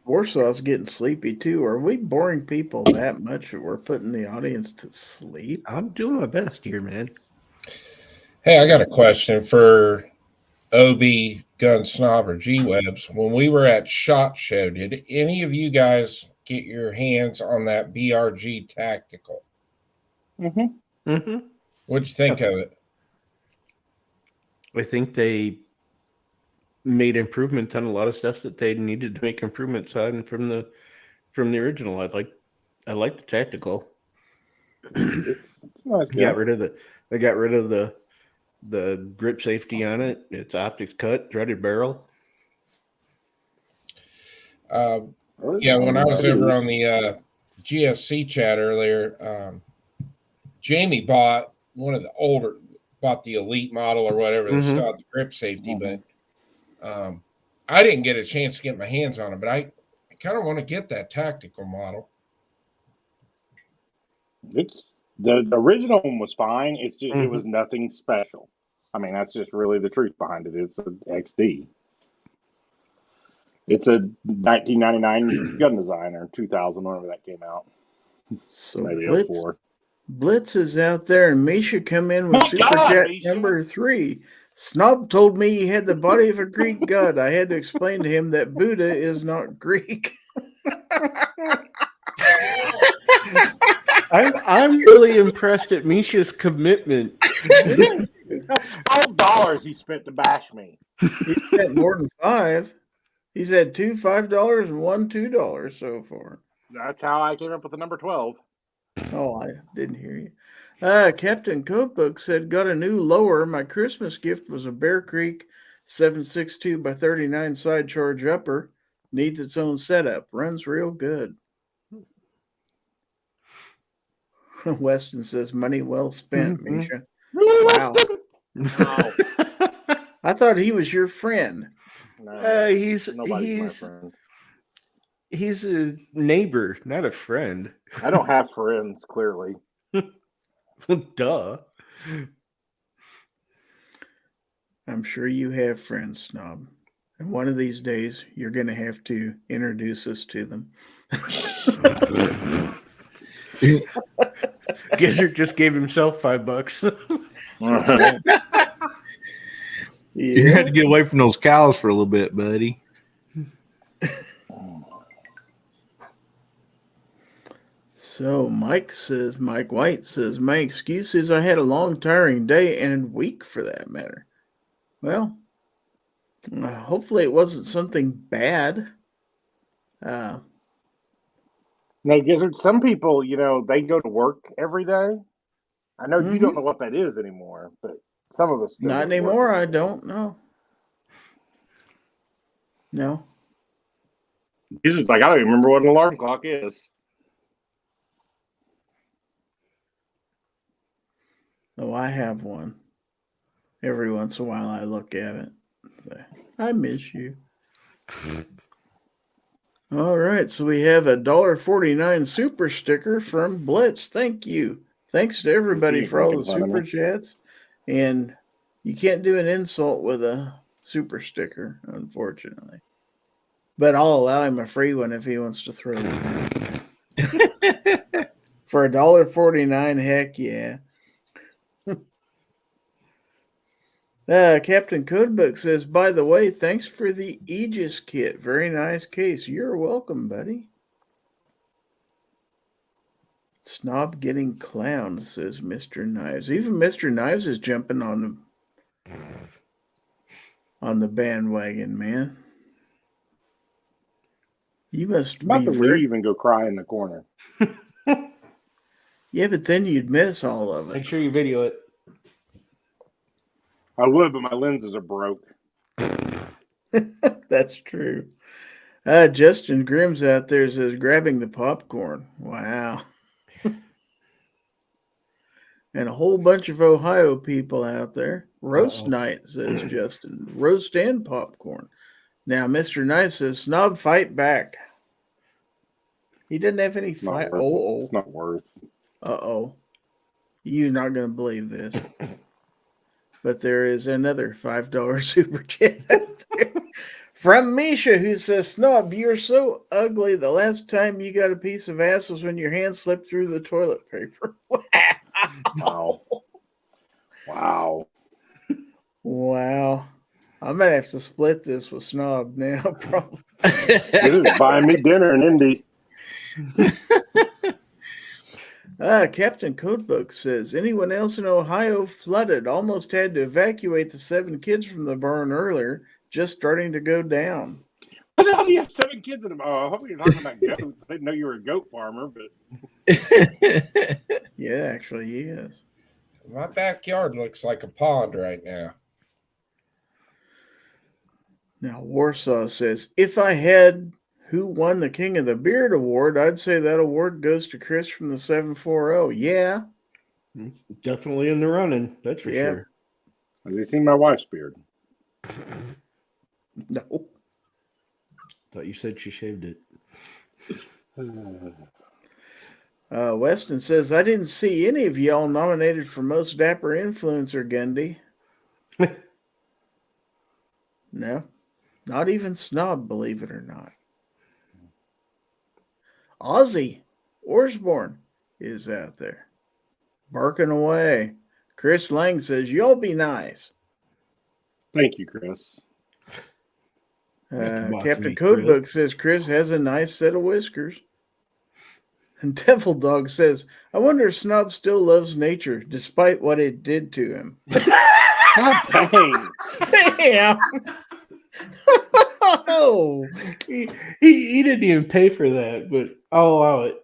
Warsaw's getting sleepy too. Are we boring people that much that we're putting the audience to sleep? I'm doing my best here, man. Hey, I got a question for OB Gun Snob or G-Webs. When we were at SHOT Show, did any of you guys get your hands on that BRG Tactical? Mm-hmm. What'd you think of it? I think they made improvements on a lot of stuff that they needed to make improvements on from the original. I like the tactical. It's nice. They got rid of the grip safety on it. It's optics cut, threaded barrel. Yeah, when I was over on the GSC chat earlier, Jamie bought the Elite model or whatever that still had the grip safety, but I didn't get a chance to get my hands on it, but I kind of want to get that tactical model. It's the original one was fine. It's just it was nothing special. I mean, that's just really the truth behind it. It's an XD. It's a 1999 gun design or 2000, whenever that came out. So Maybe Blitz, 04. Blitz is out there, and Misha come in with My Super God, Chat Misha. number 3. Snob told me he had the body of a Greek god. I had to explain to him that Buddha is not Greek. I'm really impressed at Misha's commitment. $12 he spent to bash me. He spent more than $5. He's had two $5 and one $2 so far. That's how I came up with the number 12. Oh, I didn't hear you. Captain Codebook said, got a new lower. My Christmas gift was a Bear Creek 7.62 by 39 side charge upper. Needs its own setup. Runs real good. Weston says, money well spent, Misha. Really? Wow. Wow. I thought he was your friend. No, He's nobody's my friend. He's a neighbor, not a friend. I don't have friends, clearly. Duh. I'm sure you have friends, Snob. And one of these days, you're going to have to introduce us to them. Gizzard just gave himself $5. You had to get away from those cows for a little bit, buddy. So Mike White says, my excuse is I had a long, tiring day and week for that matter. Well, hopefully it wasn't something bad. No, Gizzard, some people, they go to work every day. I know you don't know what that is anymore, but some of us still not anymore. I don't know. No. Gizzard's like, I don't even remember what an alarm clock is. Oh, I have one. Every once in a while I look at it. I miss you. All right, so we have a $1.49 super sticker from Blitz. Thank you. Thanks to everybody for all the super chats. And you can't do an insult with a super sticker, unfortunately. But I'll allow him a free one if he wants to throw one. For $1.49, heck yeah. Captain Codebook says, by the way, thanks for the Aegis kit. Very nice case. You're welcome, buddy. Snob getting clowned, says Mr. Knives. Even Mr. Knives is jumping on the bandwagon, man. You must I'm about be to leave and go cry in the corner. Yeah, but then you'd miss all of it. Make sure you video it. I would, but my lenses are broke. That's true. Justin Grimm's out there says, grabbing the popcorn. Wow. And a whole bunch of Ohio people out there. Roast night, says Justin. Roast and popcorn. Now, Mr. Knight says, Snob, fight back. He didn't have any fight. It's not worth. Uh-oh. You're not going to believe this. But there is another $5 super chat out there from Misha, who says, Snob, you're so ugly. The last time you got a piece of ass was when your hand slipped through the toilet paper. Wow. Wow. Wow. I'm going to have to split this with Snob now, probably. This is buying me dinner in Indy. Captain Codebook says, anyone else in Ohio flooded? Almost had to evacuate the 7 kids from the burn earlier, just starting to go down. How the hell do you have 7 kids in them? Oh, I hope you're talking about goats. I didn't know you were a goat farmer, but yeah, actually he is. My backyard looks like a pond right now. Now Warsaw says, if I had who won the King of the Beard award, I'd say that award goes to Chris from the 740. Yeah. It's definitely in the running. That's for sure. Have you seen my wife's beard? No. Thought you said she shaved it. Weston says, I didn't see any of y'all nominated for Most Dapper Influencer, Gundy. No. Not even Snob, believe it or not. Ozzy Orsborn is out there barking away. Chris Lang says, y'all be nice. Thank you, Chris. Captain Codebook says Chris has a nice set of whiskers. And Devil Dog says, I wonder if Snob still loves nature despite what it did to him. Dang. Damn. Oh, he didn't even pay for that, but I'll allow it.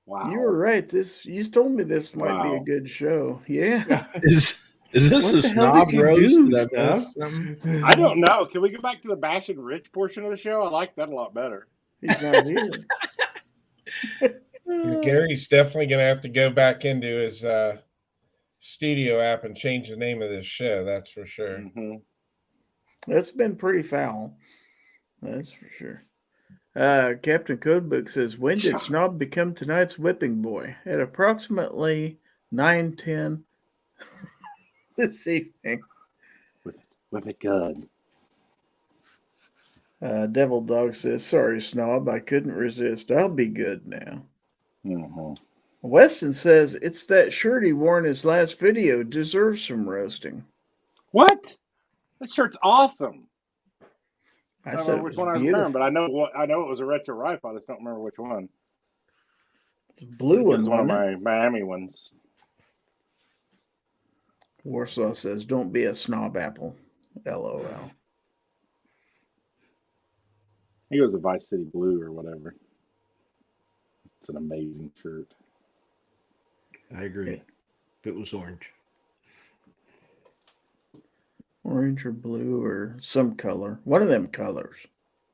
Wow. You were right. You told me this might be a good show. Yeah. Is this a Snob roast? I don't know. Can we go back to the bashing Rich portion of the show? I like that a lot better. He's not here. Gary's definitely going to have to go back into his studio app and change the name of this show. That's for sure. Mm-hmm. That's been pretty foul. That's for sure. Captain Codebook says, when did Snob become tonight's whipping boy? At approximately 9:10 this evening. With a gun. Devil Dog says, sorry, Snob, I couldn't resist. I'll be good now. Mm-hmm. Weston says, it's that shirt he wore in his last video. Deserves some roasting. What? That shirt's awesome. I don't said remember which one I was wearing, but I know it was a retro rifle. I just don't remember which one. It's a blue one, It's one of wasn't it? my Miami ones. Warsaw says, "Don't be a snob apple." LOL. He goes to Vice City Blue or whatever. It's an amazing shirt. I agree. If it was orange. Orange or blue or some color. One of them colors.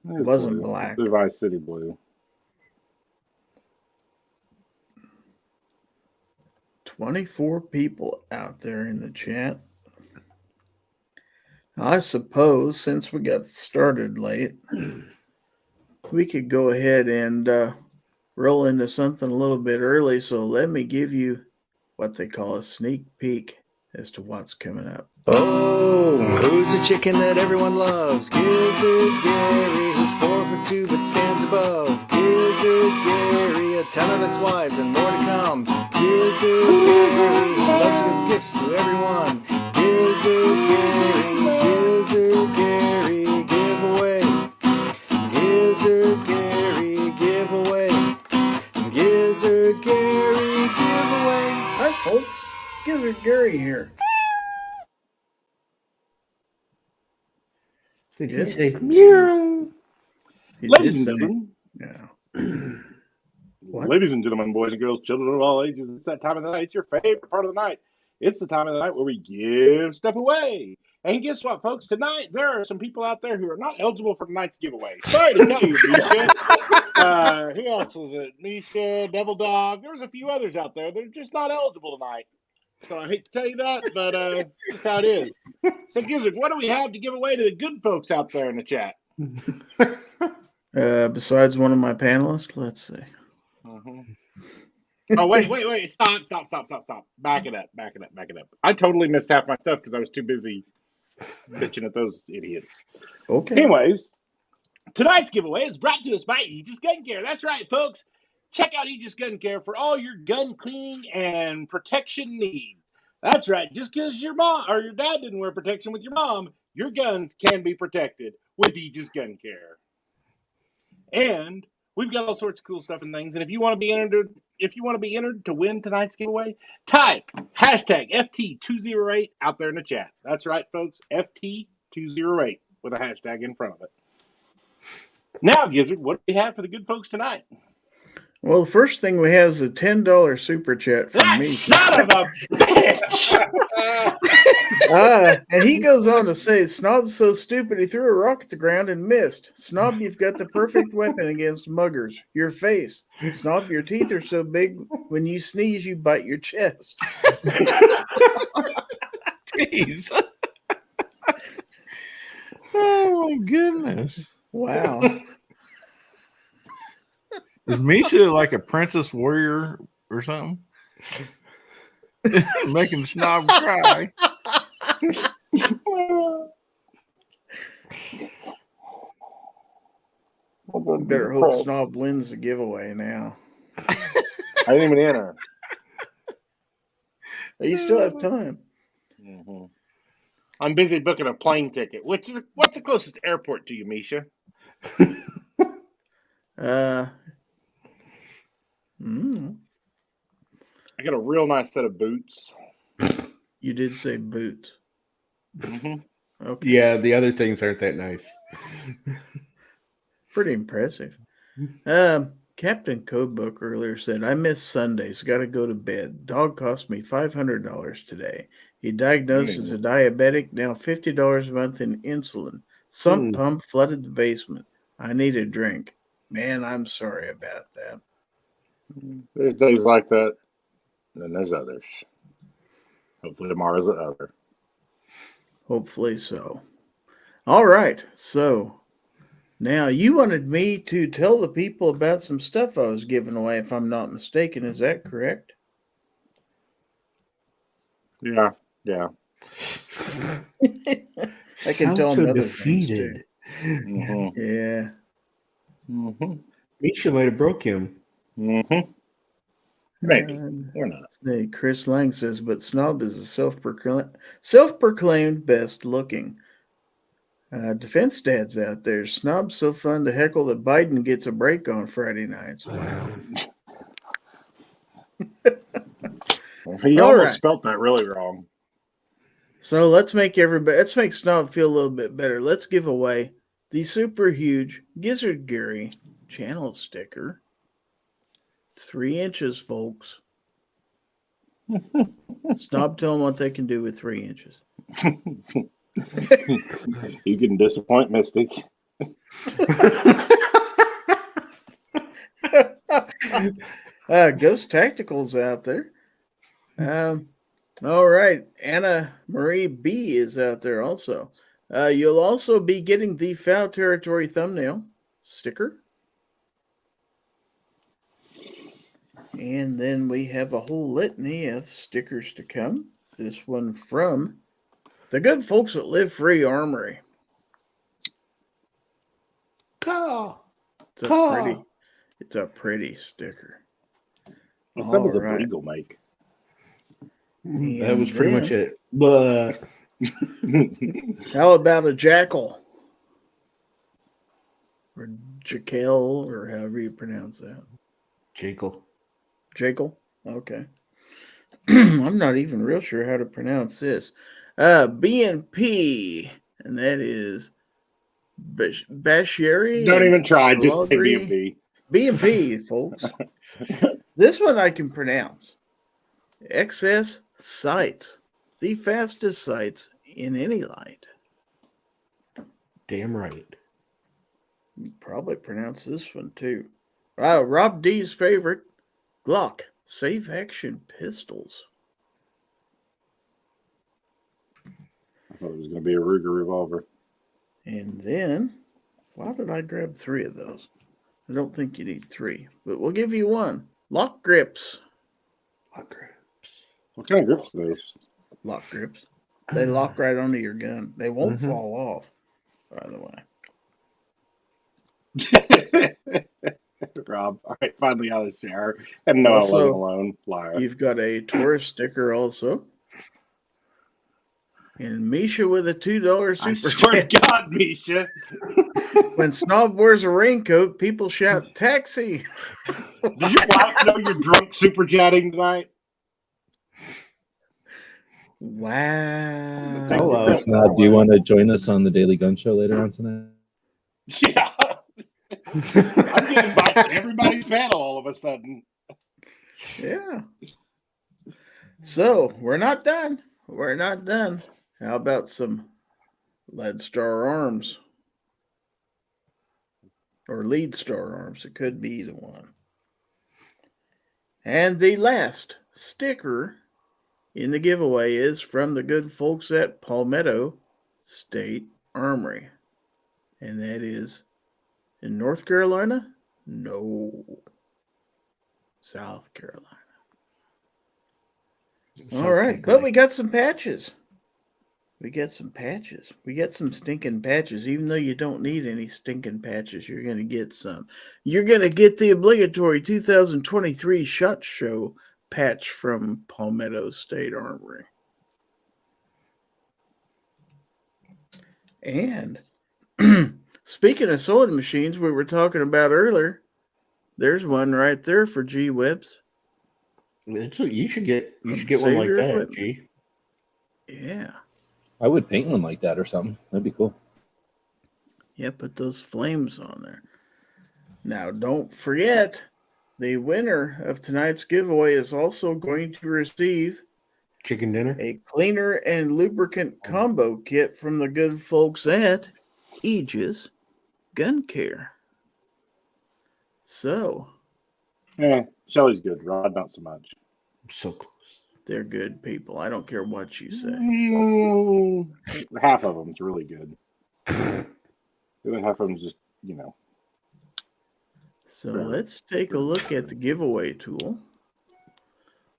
It wasn't blue. black. It's Vice City Blue. 24 people out there in the chat. I suppose since we got started late, we could go ahead and roll into something a little bit early. So let me give you what they call a sneak peek as to what's coming up. Oh, who's the chicken that everyone loves? Gizzard Gary, who's 4'2" but stands above. Gizzard Gary, a ton of ex-wives and more to come. Gizzard Gary, who loves to give gifts to everyone. Gizzard Gary, giveaway. Gizzard Gary, giveaway. Gizzard Gary, giveaway. Hi, folks. Gizzard Gary here. Did he say meow? Ladies and gentlemen. Yeah. What? Ladies and gentlemen, boys and girls, children of all ages, it's that time of the night. It's your favorite part of the night. It's the time of the night where we give stuff away. And guess what, folks? Tonight, there are some people out there who are not eligible for tonight's giveaway. Sorry to tell you, Misha. Who else was it? Misha, Devil Dog. There was a few others out there that are just not eligible tonight. So I hate to tell you that, but that's how it is. So, Gizzard, what do we have to give away to the good folks out there in the chat? Besides one of my panelists, let's see. Oh, wait. Stop. Back it up. I totally missed half my stuff because I was too busy bitching at those idiots. Okay. Anyways, tonight's giveaway is brought to us by Aegis Gun Care. That's right, folks. Check out Aegis Gun Care for all your gun cleaning and protection needs. That's right. Just because your mom or your dad didn't wear protection with your mom, your guns can be protected with Aegis Gun Care. And we've got all sorts of cool stuff and things. And if you want to be entered to win tonight's giveaway, type hashtag FT208 out there in the chat. That's right, folks. FT208 with a hashtag in front of it. Now, Gizzard, what do we have for the good folks tonight? Well, the first thing we have is a $10 super chat from me. Son of a bitch! And he goes on to say, Snob's so stupid he threw a rock at the ground and missed. Snob, you've got the perfect weapon against muggers. Your face. Snob, your teeth are so big when you sneeze you bite your chest. Jeez. Oh my goodness. Wow. Is Misha like a princess warrior or something? Making Snob cry. Better hope Snob wins the giveaway now. I didn't even enter. You still have time. Mm-hmm. I'm busy booking a plane ticket. What's the closest airport to you, Misha? I got a real nice set of boots. You did say boots. Mm-hmm. Okay. Yeah, the other things aren't that nice. Pretty impressive. Captain Codebook earlier said, I miss Sundays. Got to go to bed. Dog cost me $500 today. He diagnosed as a diabetic. Now $50 a month in insulin. Sump pump flooded the basement. I need a drink. Man, I'm sorry about that. There's days like that. And then there's others. Hopefully tomorrow's the other. Hopefully so. All right. So now you wanted me to tell the people about some stuff I was giving away, if I'm not mistaken. Is that correct? Yeah. I can tell so another defeated. Mm-hmm. Yeah. Mm-hmm. Misha might have broke him. Mm-hmm. Maybe. Or not. Hey, Chris Lang says, but Snob is a self-proclaimed best looking. Defense dads out there. Snob's so fun to heckle that Biden gets a break on Friday nights. Wow. He All almost right. spelt that really wrong. So let's make Snob feel a little bit better. Let's give away the super huge Gizzard Gary channel sticker. 3 inches, folks. Snob, tell them what they can do with 3 inches. You can disappoint Mystic. Ghost Tactical's out there. All right. Anna Marie B is out there also. You'll also be getting the Fowl Territory thumbnail sticker. And then we have a whole litany of stickers to come. This one from the good folks at Live Free Armory. It's a pretty sticker. What's that was a right. Beagle make? That was pretty much it. But how about a jackal? Or jackal, or however you pronounce that. Jackal. Jackal? Okay. I'm not even real sure how to pronounce this. BNP, and that is Bashiri. Don't even try. Just say BNP. BNP, folks. This one I can pronounce. XS sights. The fastest sights in any light. Damn right. You probably pronounce this one too. Rob D's favorite, Glock safe action pistols. I thought it was going to be a Ruger revolver. And then, why did I grab 3 of those? I don't think you need 3, but we'll give you 1. Lock grips. Lock grips. What kind of grips are those? Lock grips. They lock right onto your gun. They won't fall off, by the way. Rob, all right, finally out of the shower. And no, Also, I wasn't alone. Liar. You've got a Taurus sticker also. And Misha with a $2 super I swear to God, Misha. When Snob wears a raincoat, people shout, taxi. Did your wife know you're drunk super chatting tonight? Wow. Hello. Do you want to join us on the Daily Gun Show later on tonight? Yeah. I'm getting invited to everybody's panel all of a sudden. Yeah. So we're not done. We're not done. How about some Lead Star Arms? Or Lead Star Arms. It could be either one. And the last sticker in the giveaway is from the good folks at Palmetto State Armory. And that is in North Carolina? No. South Carolina. All right. But we got some patches. We got some patches. We got some stinking patches. Even though you don't need any stinking patches, you're going to get some. You're going to get the obligatory 2023 SHOT Show patch from Palmetto State Armory. And speaking of sewing machines we were talking about earlier, there's one right there for G Webs. You should get one like that, G. Yeah. I would paint one like that or something. That'd be cool. Yeah, put those flames on there. Now, don't forget, the winner of tonight's giveaway is also going to receive chicken dinner, a cleaner and lubricant combo kit from the good folks at Aegis Gun Care. So, Shelly's good, Rod, not so much. So close. They're good people. I don't care what you say. Half of them's really good. The other half of them's just, So let's take a look at the giveaway tool.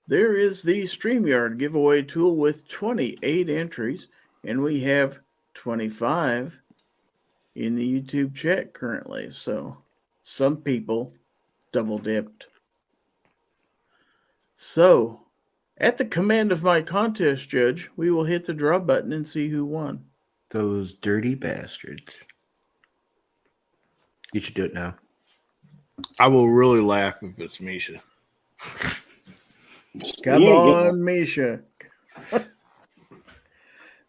There is the StreamYard giveaway tool with 28 entries, and we have 25 in the YouTube chat currently. So some people double dipped. So at the command of my contest judge, we will hit the draw button and see who won. Those dirty bastards. You should do it now. I will really laugh if it's Misha. Come on, Misha.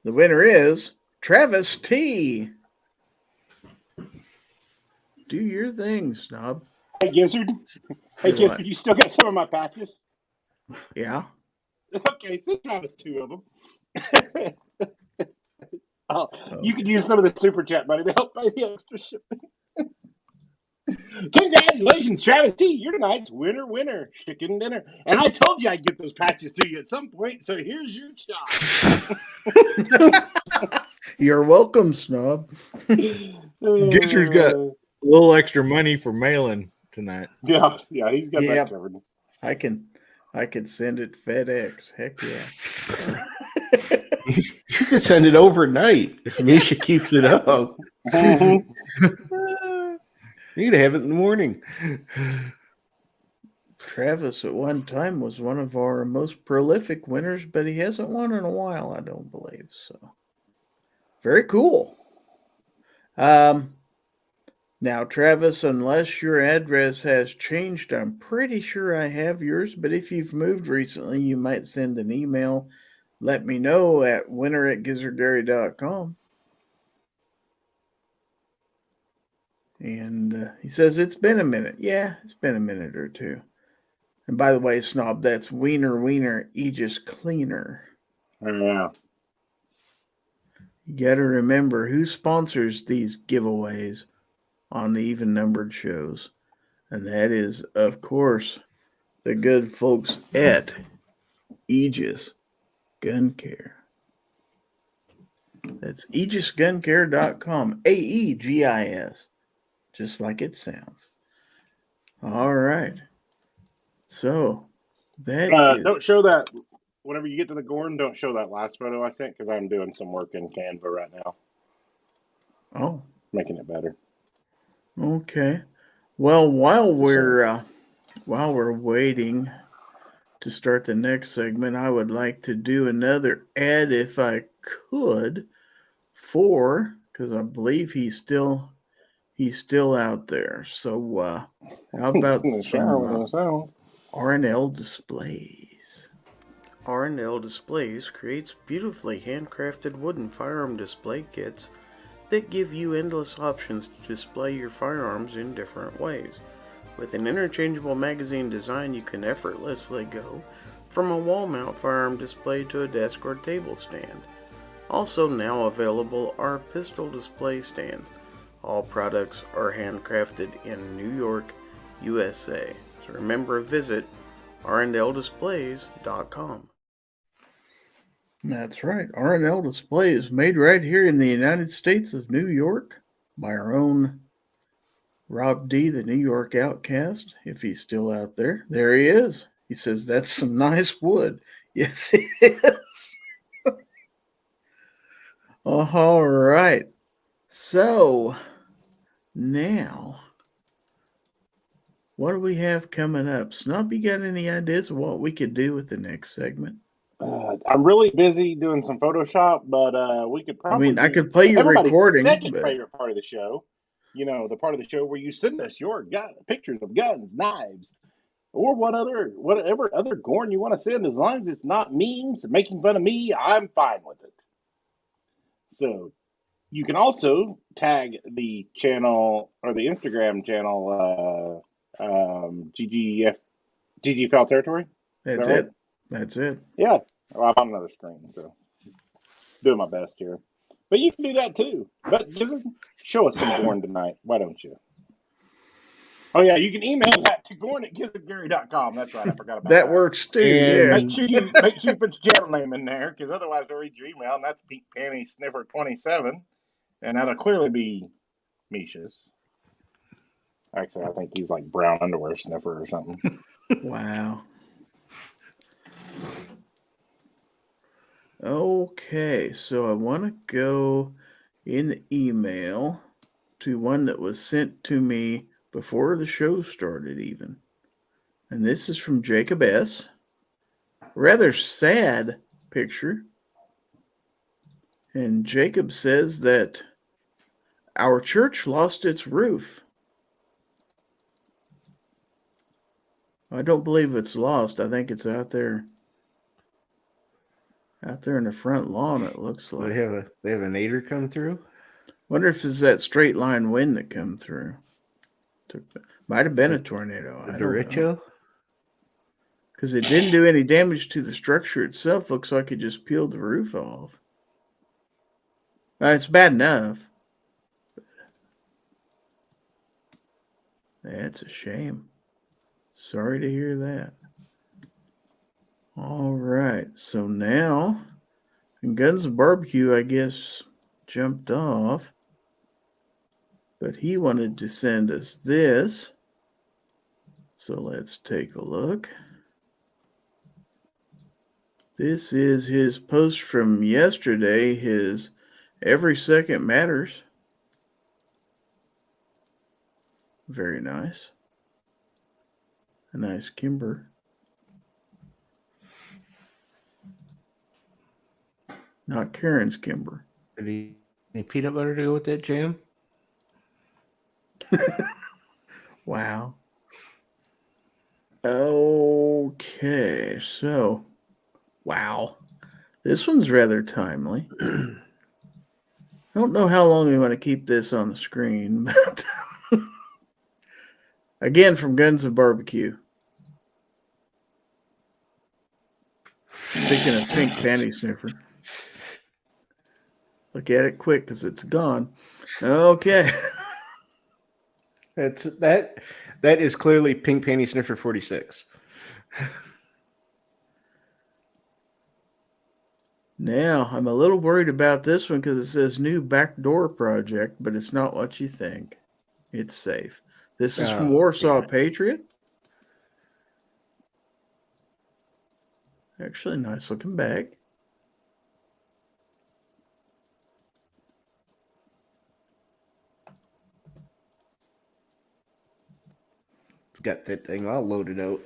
The winner is Travis T. Do your thing, Snob. Hey, Gizzard. Hey, Gizzard, you still got some of my patches? Yeah. Okay, send Travis 2 of them. You can use some of the super chat money to help pay the extra shipping. Congratulations, Travis T. You're tonight's winner, chicken dinner. And I told you I'd get those patches to you at some point, so here's your shot. You're welcome, Snob. Gizzard's got a little extra money for mailing tonight. Yeah, he's got that covered. I can send it FedEx. Heck yeah. You can send it overnight if Misha keeps it up. You can have it in the morning. Travis at one time was one of our most prolific winners, but he hasn't won in a while, I don't believe. So very cool. Now, Travis, unless your address has changed, I'm pretty sure I have yours, but if you've moved recently, you might send an email. Let me know at winner@gizzardgary.com. And he says, it's been a minute. Yeah, it's been a minute or two. And by the way, Snob, that's Wiener, Aegis Cleaner. Yeah. You got to remember who sponsors these giveaways on the even-numbered shows. And that is, of course, the good folks at Aegis Gun Care. That's aegisguncare.com. AEGIS. Just like it sounds. All right. So that don't show that whenever you get to the GORN, don't show that last photo I sent because I'm doing some work in Canva right now. Oh. Making it better. Okay. Well, while we're waiting to start the next segment, I would like to do another ad if I could because I believe he's still out there. So how about some R&L displays? R&L Displays creates beautifully handcrafted wooden firearm display kits that give you endless options to display your firearms in different ways. With an interchangeable magazine design, you can effortlessly go from a wall mount firearm display to a desk or table stand. Also now available are pistol display stands. All products are handcrafted in New York, USA. So remember, visit rndldisplays.com. That's right. R&L Display is made right here in the United States of New York by our own Rob D, the New York Outcast, if he's still out there. There he is. He says, that's some nice wood. Yes, it is. All right. So now, what do we have coming up? Snob, you got any ideas of what we could do with the next segment? I'm really busy doing some Photoshop, but we could probably. I could play your recording. Second favorite part of the show, the part of the show where you send us your pictures of guns, knives, or whatever other GORN you want to send, as long as it's not memes making fun of me, I'm fine with it. So you can also tag the channel or the Instagram channel, GG Fowl Territory. That's it. That's it. Yeah. Well, I'm on another screen, so doing my best here. But you can do that too. But Gizzard, show us some GORN tonight. Why don't you? Oh, yeah, you can email that to GORN@gizzardgary.com. That's right. I forgot about that. That works too. Yeah. Make sure you put your channel name in there, because otherwise I'll read your email, and that's Pete Panty Sniffer 27, and that'll clearly be Misha's. Actually, I think he's like brown underwear sniffer or something. Wow. Okay, so I want to go in the email to one that was sent to me before the show started even. And this is from Jacob S. Rather sad picture. And Jacob says that our church lost its roof. I don't believe it's lost. I think it's out there. Out there in the front lawn, it looks like. They have a nader come through. Wonder if it's that straight line wind that come through. Might have been a tornado. A I don't know. derecho? Because it didn't do any damage to the structure itself. Looks like it just peeled the roof off. It's bad enough. That's a shame. Sorry to hear that. All right. So now, Guns of Barbecue, I guess, jumped off. But he wanted to send us this. So let's take a look. This is his post from yesterday, his Every Second Matters. Very nice. A nice Kimber. Not Karen's Kimber. Any peanut butter to go with that jam? Wow. Okay, so wow. This one's rather timely. I don't know how long we want to keep this on the screen, but again from Guns of Barbecue. Speaking of pink panty sniffer. Look at it quick because it's gone. Okay. That is clearly Pink Panty Sniffer 46. Now, I'm a little worried about this one because it says new backdoor project, but it's not what you think. It's safe. This is from Warsaw Patriot. Actually, nice looking bag. It's got that thing all loaded out.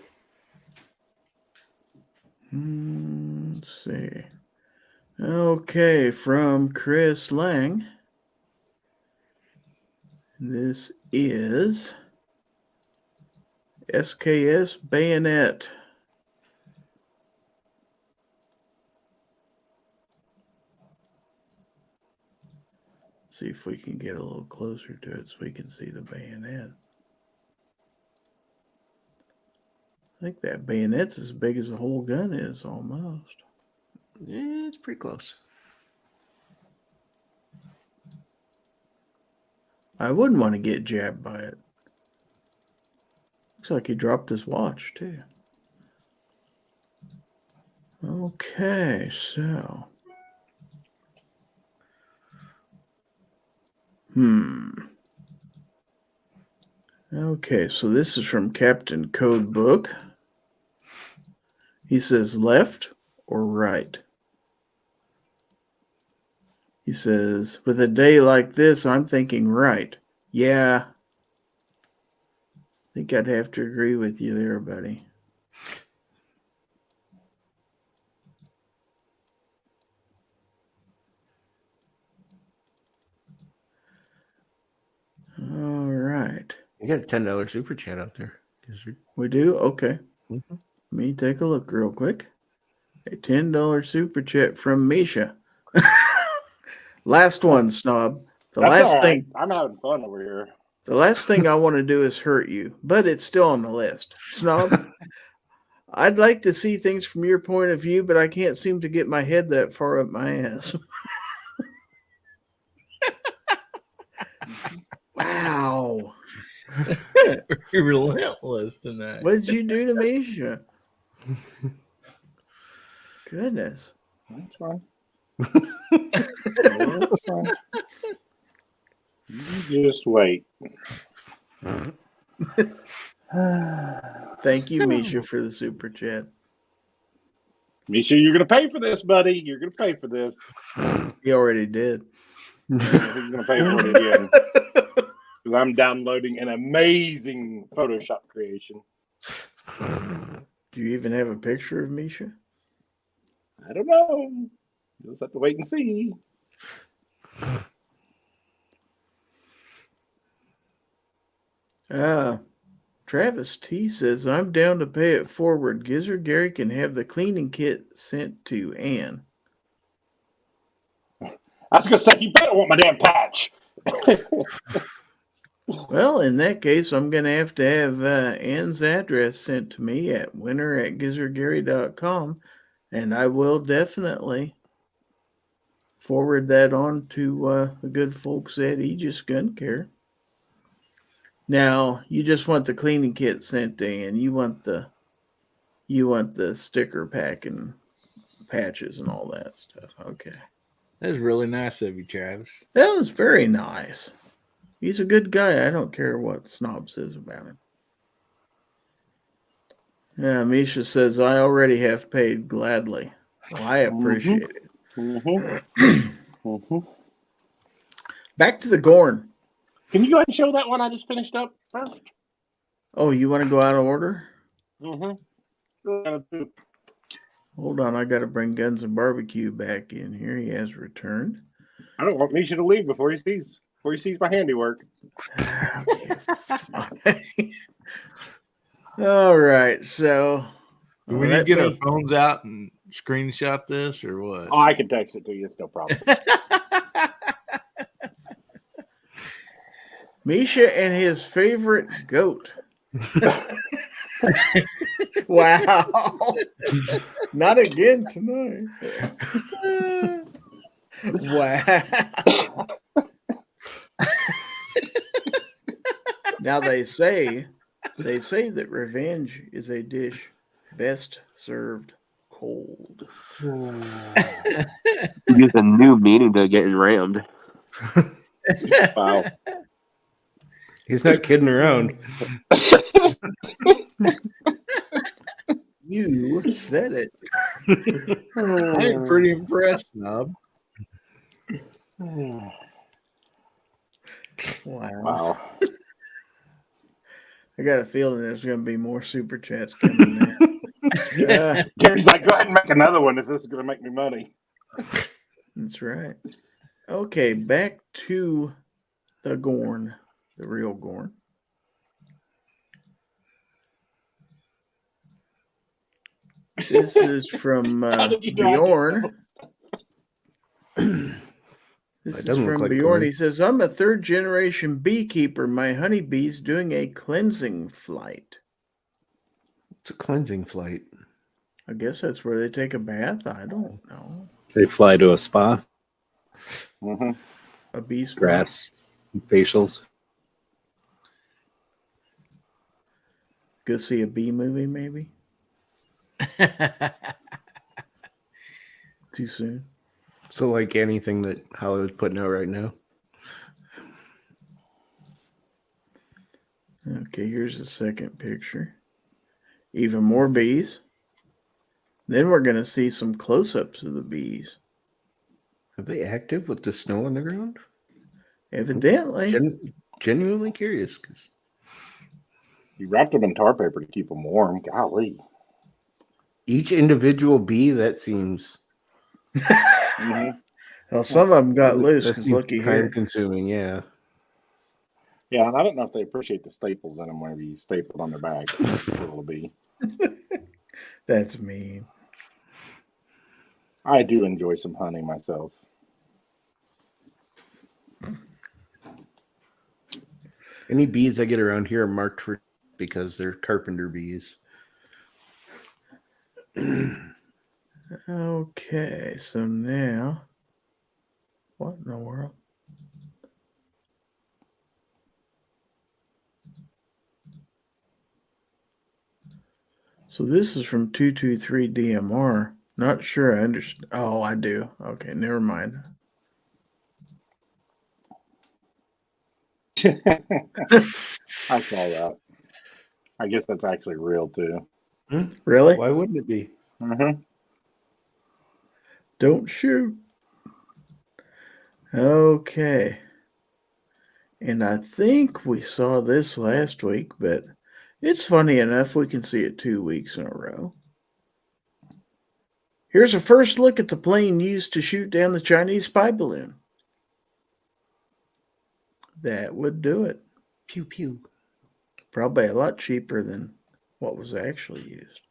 Let's see. Okay, from Chris Lang. This is SKS Bayonet. See if we can get a little closer to it so we can see the bayonet. I think that bayonet's as big as the whole gun is almost. Yeah, it's pretty close. I wouldn't want to get jabbed by it. Looks like he dropped his watch too. Okay, so. Okay, so this is from Captain Codebook. He says left or right. He says, with a day like this, I'm thinking right. Yeah. I think I'd have to agree with you there, buddy. All right. You got a $10 super chat out there. We do? Okay. Mm-hmm. Let me take a look real quick. A $10 super chat from Misha. Last one, Snob. That's all right. I'm having fun over here. The last thing I want to do is hurt you, but it's still on the list. Snob, I'd like to see things from your point of view, but I can't seem to get my head that far up my ass. Wow. Relentless tonight. What did you do to Misha? Goodness. That's fine. That's fine. You just wait. Thank you, Misha, for the super chat. Misha, you're going to pay for this, buddy. You're going to pay for this. He already did. He's going to pay for it again. Because I'm downloading an amazing Photoshop creation. Do you even have a picture of Misha? I don't know. You'll just have to wait and see. Travis T says, I'm down to pay it forward. Gizzard Gary can have the cleaning kit sent to Ann. I was going to say, you better want my damn patch. Well, in that case, I'm going to have Ann's address sent to me at winter@gizzardgary.com, and I will definitely forward that on to the good folks at Aegis Gun Care. Now, you just want the cleaning kit sent to Ann. You want the sticker pack and patches and all that stuff. Okay. That was really nice of you, Travis. That was very nice. He's a good guy. I don't care what Snob says about him. Yeah, Misha says, I already have paid gladly. Well, I appreciate it. Back to the GORN. Can you go ahead and show that one I just finished up first? Oh, you want to go out of order? Mm-hmm. Hold on, I got to bring Guns and Barbecue back in here. He has returned. I don't want Misha to leave before he sees my handiwork. All right, so do we need to get our phones out and screenshot this or what? Oh, I can text it to you. It's no problem. Misha and his favorite goat. Wow. Not again tonight. Wow. Now they say that revenge is a dish best served cold. Use a new meaning to getting rammed. Wow. He's not kidding around. You said it. I'm pretty impressed, Snob. Wow. I got a feeling there's going to be more super chats coming in. Gary's like, go ahead and make another one if this is going to make me money. That's right. Okay, back to the GORN, the real GORN. This is from Bjorn. This is from like Bjorn. corn. He says, I'm a third-generation beekeeper. My honeybee's doing a cleansing flight. It's a cleansing flight. I guess that's where they take a bath. I don't know. They fly to a spa, A bee spa. grass, facials. Go see a bee movie, maybe? Too soon. So like anything that Hollywood's putting out right now. Okay, here's the second picture. Even more bees. Then we're going to see some close-ups of the bees. Are they active with the snow on the ground? Evidently. Genuinely curious. Cause... You wrapped them in tar paper to keep them warm. Golly. Each individual bee, that seems... Well, some of them got loose because looky here. Time-consuming, yeah. Yeah, and I don't know if they appreciate the staples in them whenever you staple on their back. Little bee. That's mean. I do enjoy some honey myself. Any bees I get around here are marked for because they're carpenter bees. Okay, so now, what in the world? So this is from 223 DMR. Not sure I understand. Oh, I do. Okay, never mind. I saw that. I guess that's actually real too. Really? Why wouldn't it be? Don't shoot. Okay. And I think we saw this last week, but it's funny enough we can see it 2 weeks in a row. Here's a first look at the plane used to shoot down the Chinese spy balloon. That would do it. Pew, pew. Probably a lot cheaper than what was actually used.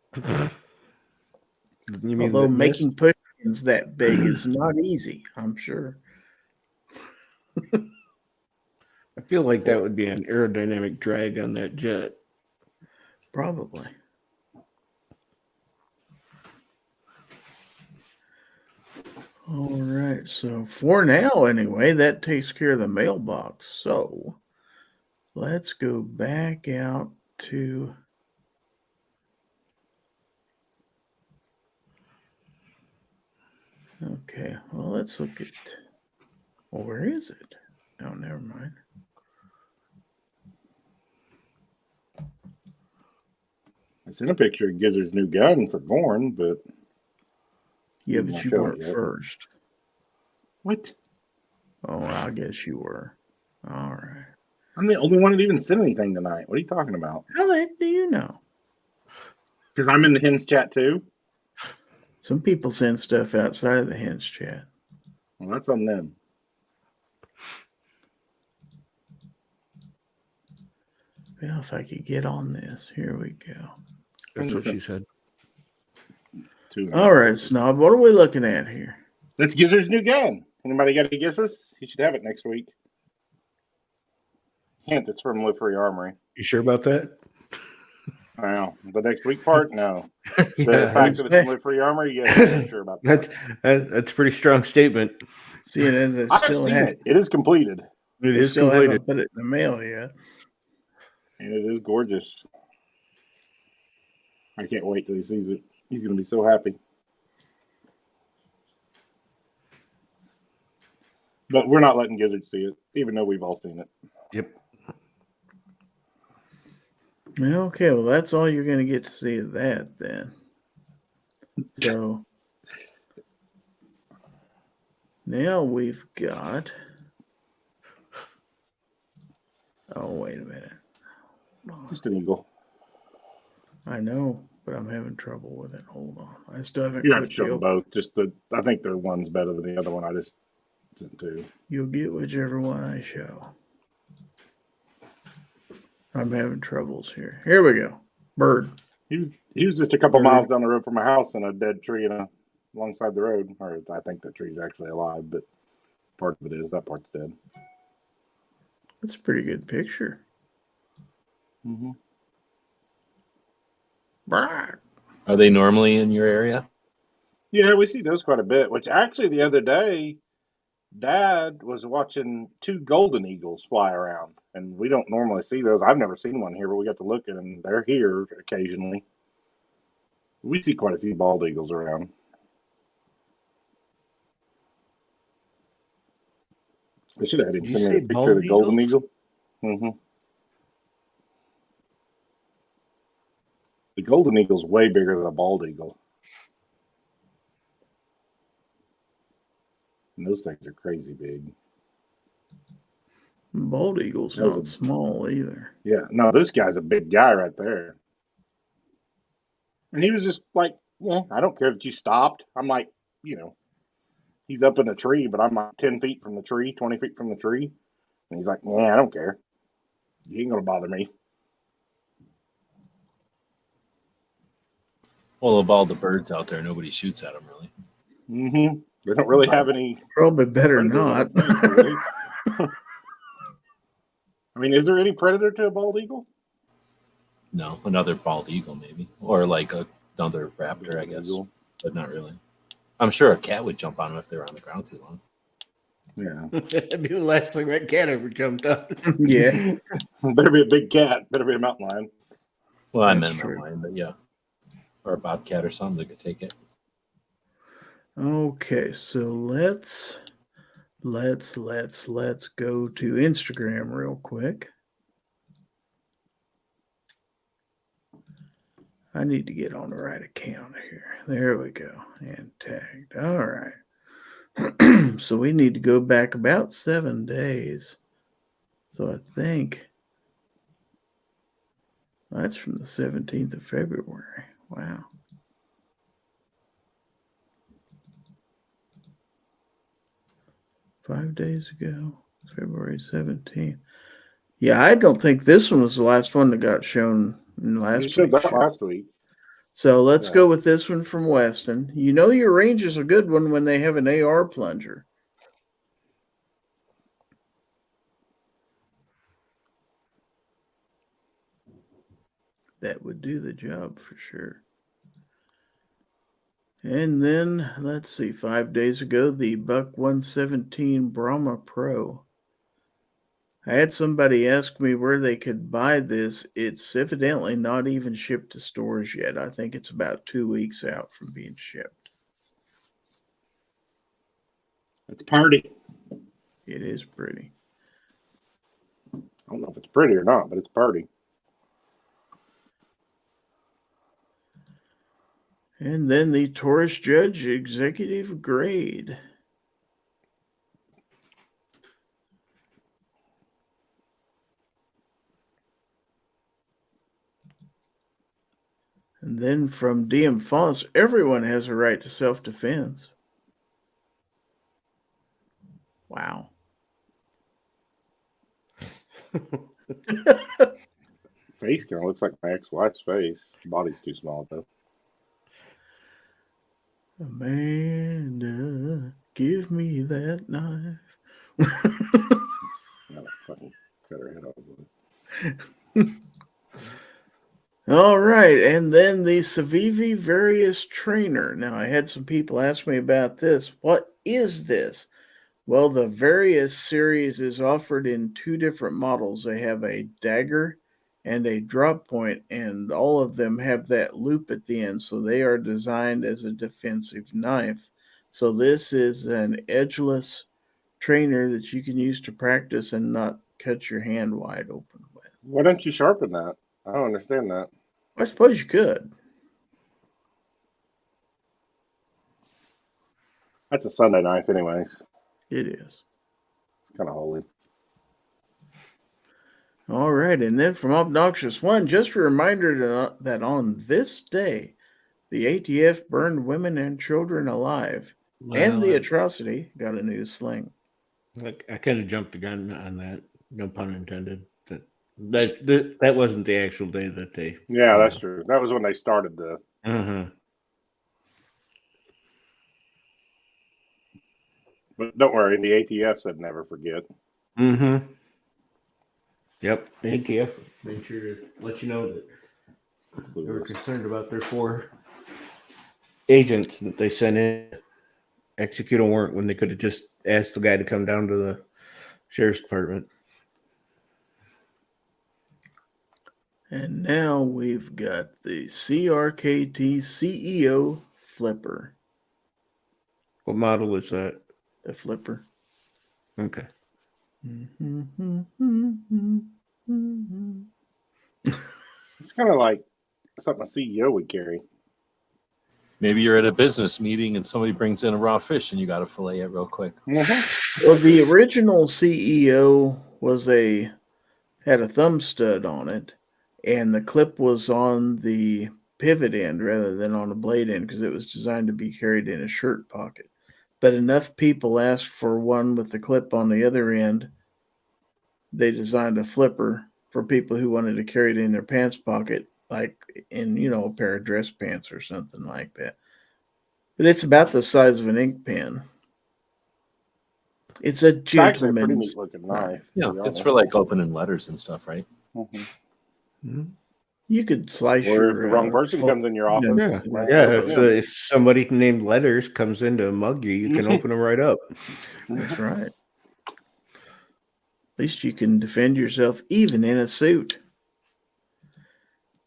You mean although making pushpins that big is not easy, I'm sure. I feel like that would be an aerodynamic drag on that jet. Probably. All right. So for now, anyway, that takes care of the mailbox. So let's go back out to. Okay. Well, let's look at. Well, where is it? Oh, never mind. I sent a picture of Gizzard's new gun for GORN, but yeah, but you weren't first. What? Oh, I guess you were. All right. I'm the only one that even sent anything tonight. What are you talking about? How the heck do you know? Because I'm in the Hens chat too. Some people send stuff outside of the Hens chat. Well, that's on them. Well, if I could get on this, here we go. That's what she said. All right, Snob. What are we looking at here? That's Gizzard's new gun. Anybody got any guesses? He should have it next week. Hint, it's from Live Free Armory. You sure about that? I know. The next week part, no. The fact that it's from Live Free Armory, yes, I'm sure about that. That's a pretty strong statement. See, it is. I've seen it. It is completed. It is still completed. Haven't put it in the mail yet. And it is gorgeous. I can't wait till he sees it. He's going to be so happy. But we're not letting Gizzard see it, even though we've all seen it. Yep. Okay, well, that's all you're going to get to see of that then. So now we've got. Oh, wait a minute. Just an eagle. I know, but I'm having trouble with it. Hold on. I still haven't. You have to show them both. I think the one's better than the other one. I just sent two. You'll get whichever one I show. I'm having troubles here. Here we go. Bird. He was just a couple miles down the road from my house in a dead tree alongside the road. Or I think the tree's actually alive, but part of it is. That part's dead. That's a pretty good picture. Mm-hmm. Are they normally in your area? Yeah, we see those quite a bit, which actually the other day, Dad was watching two golden eagles fly around, and we don't normally see those. I've never seen one here, but we got to look at them. They're here occasionally. We see quite a few bald eagles around. I should have had him send me a picture of the golden eagle. Mm-hmm. The golden eagle's way bigger than a bald eagle. And those things are crazy big. Bald eagle's not small either. Yeah, no, this guy's a big guy right there. And he was just like, yeah, I don't care that you stopped. I'm like, he's up in a tree, but I'm like 10 feet from the tree, 20 feet from the tree. And he's like, yeah, I don't care. You ain't going to bother me. Well, of all the birds out there, nobody shoots at them, really. Mm-hmm. They don't really have any. Probably better not. I mean, is there any predator to a bald eagle? No, another bald eagle, maybe. Or like another raptor, I guess. Eagle. But not really. I'm sure a cat would jump on them if they were on the ground too long. Yeah. That'd be the last thing that cat ever jumped on. Yeah. Better be a big cat. Better be a mountain lion. Well, I meant mountain lion, but yeah. Or a bobcat or something that could take it. Okay, so let's go to Instagram real quick. I need to get on the right account here. There we go. And tagged. All right. So we need to go back about 7 days. So I think that's from the 17th of February. Wow. $5 days ago, February 17th. Yeah, I don't think this one was the last one that got shown in last You showed week's that show. last week. So let's Yeah. go with this one from Weston. You know your range is a good one when they have an AR plunger. That would do the job for sure. And then, let's see, 5 days ago, the Buck 117 Brahma Pro. I had somebody ask me where they could buy this. It's evidently not even shipped to stores yet. I think it's about 2 weeks out from being shipped. It's pretty. It is pretty. I don't know if it's pretty or not, but it's pretty. And then the Taurus Judge Executive Grade. And then from DM Fonts, everyone has a right to self-defense. Wow. Face kind of looks like my ex-wife's face. Body's too small, though. Amanda, give me that knife. I'll fucking cut her head off with it. All right, and then the Civivi Various Trainer. Now, I had some people ask me about this. What is this? Well, the Various series is offered in 2 different models. They have a dagger and a drop point, and all of them have that loop at the end, so they are designed as a defensive knife. So this is an edgeless trainer that you can use to practice and not cut your hand wide open with. Why don't you sharpen that? I don't understand that. I suppose you could. That's a Sunday knife, anyways. It is. Kind of holy. All right, and then from Obnoxious One, just a reminder that on this day, the ATF burned women and children alive, and the atrocity got a new sling. I kind of jumped the gun on that. No pun intended. That wasn't the actual day that they. Yeah, that's true. That was when they started the. But don't worry, the ATF said never forget. Yep, ATF made sure to let you know that they were concerned about their 4 agents that they sent in to execute a warrant when they could have just asked the guy to come down to the sheriff's department. And now we've got the CRKT CEO Flipper. What model is that? The Flipper. Okay. It's kind of like something a CEO would carry. Maybe you're at a business meeting and somebody brings in a raw fish and you got to fillet it real quick. Well, the original CEO had a thumb stud on it, and the clip was on the pivot end rather than on a blade end because it was designed to be carried in a shirt pocket. But enough people asked for one with the clip on the other end, they designed a flipper for people who wanted to carry it in their pants pocket, like in, a pair of dress pants or something like that. But it's about the size of an ink pen. It's a gentleman's knife. Yeah, it's for like opening letters and stuff, right? You could slice or your. If the wrong person comes in your office. If somebody named Letters comes in to mug you, you can open them right up. That's right. At least you can defend yourself even in a suit.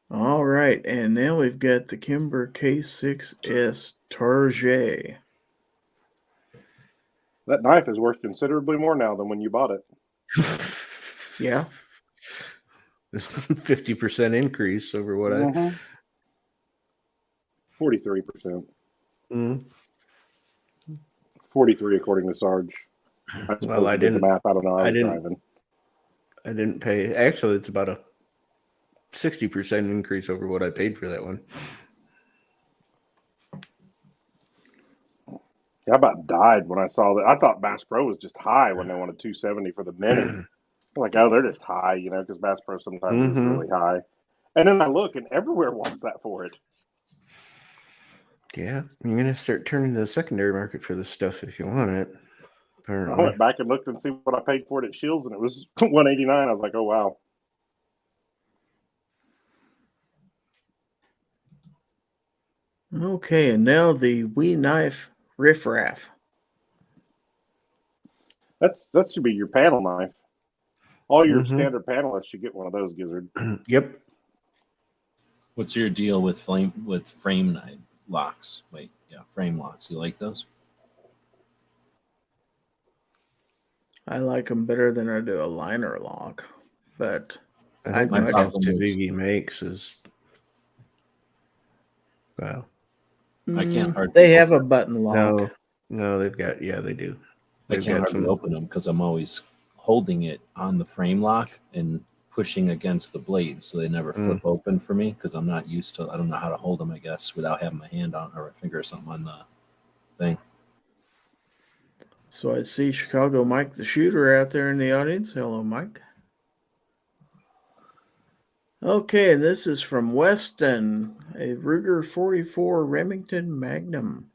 All right, and now we've got the Kimber K6S Target. That knife is worth considerably more now than when you bought it. Yeah. 50% increase over what 43%. 43 according to Sarge. Well, I didn't. The math. I don't know. I didn't pay. Actually, it's about a 60% increase over what I paid for that one. I about died when I saw that. I thought Bass Pro was just high when they wanted $270 for the Mini. Like, oh, they're just high, because Bass Pro sometimes is really high. And then I look, and everywhere wants that for it. Yeah, you're gonna start turning to the secondary market for this stuff if you want it. Apparently. I went back and looked and see what I paid for it at Shields, and it was $189. I was like, oh wow. Okay, and now the Wee Knife Riff Raff. That should be your panel knife. All your standard panelists should get one of those, Gizzard. Yep. What's your deal with frame knife locks? Frame locks. You like those? I like them better than I do a liner lock, but I think I'd my much Civivi makes is wow. I can't hardly. They have a button lock. No, they've got they do. I can't hardly open them because I'm always holding it on the frame lock and pushing against the blade, so they never flip open for me because I'm not used to. I don't know how to hold them, I guess, without having my hand on or a finger or something on the thing. So I see Chicago Mike the Shooter out there in the audience. Hello, Mike. Okay, and this is from Weston, a Ruger 44 Remington Magnum.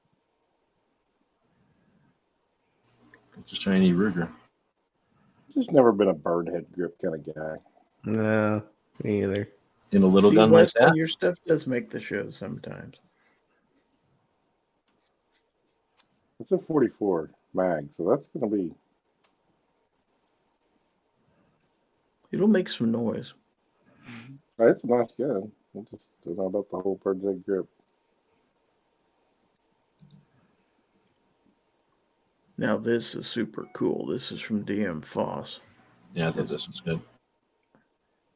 It's a shiny Ruger. Just never been a bird head grip kind of guy. No, me either. In a little gun Weston, like that? your stuff does make the show sometimes. It's a 44 mag, so that's going to be... It'll make some noise. It's a nice gun. I just don't know about the whole bird's egg grip. Now this is super cool. This is from DM Foss. Yeah, I thought this was good.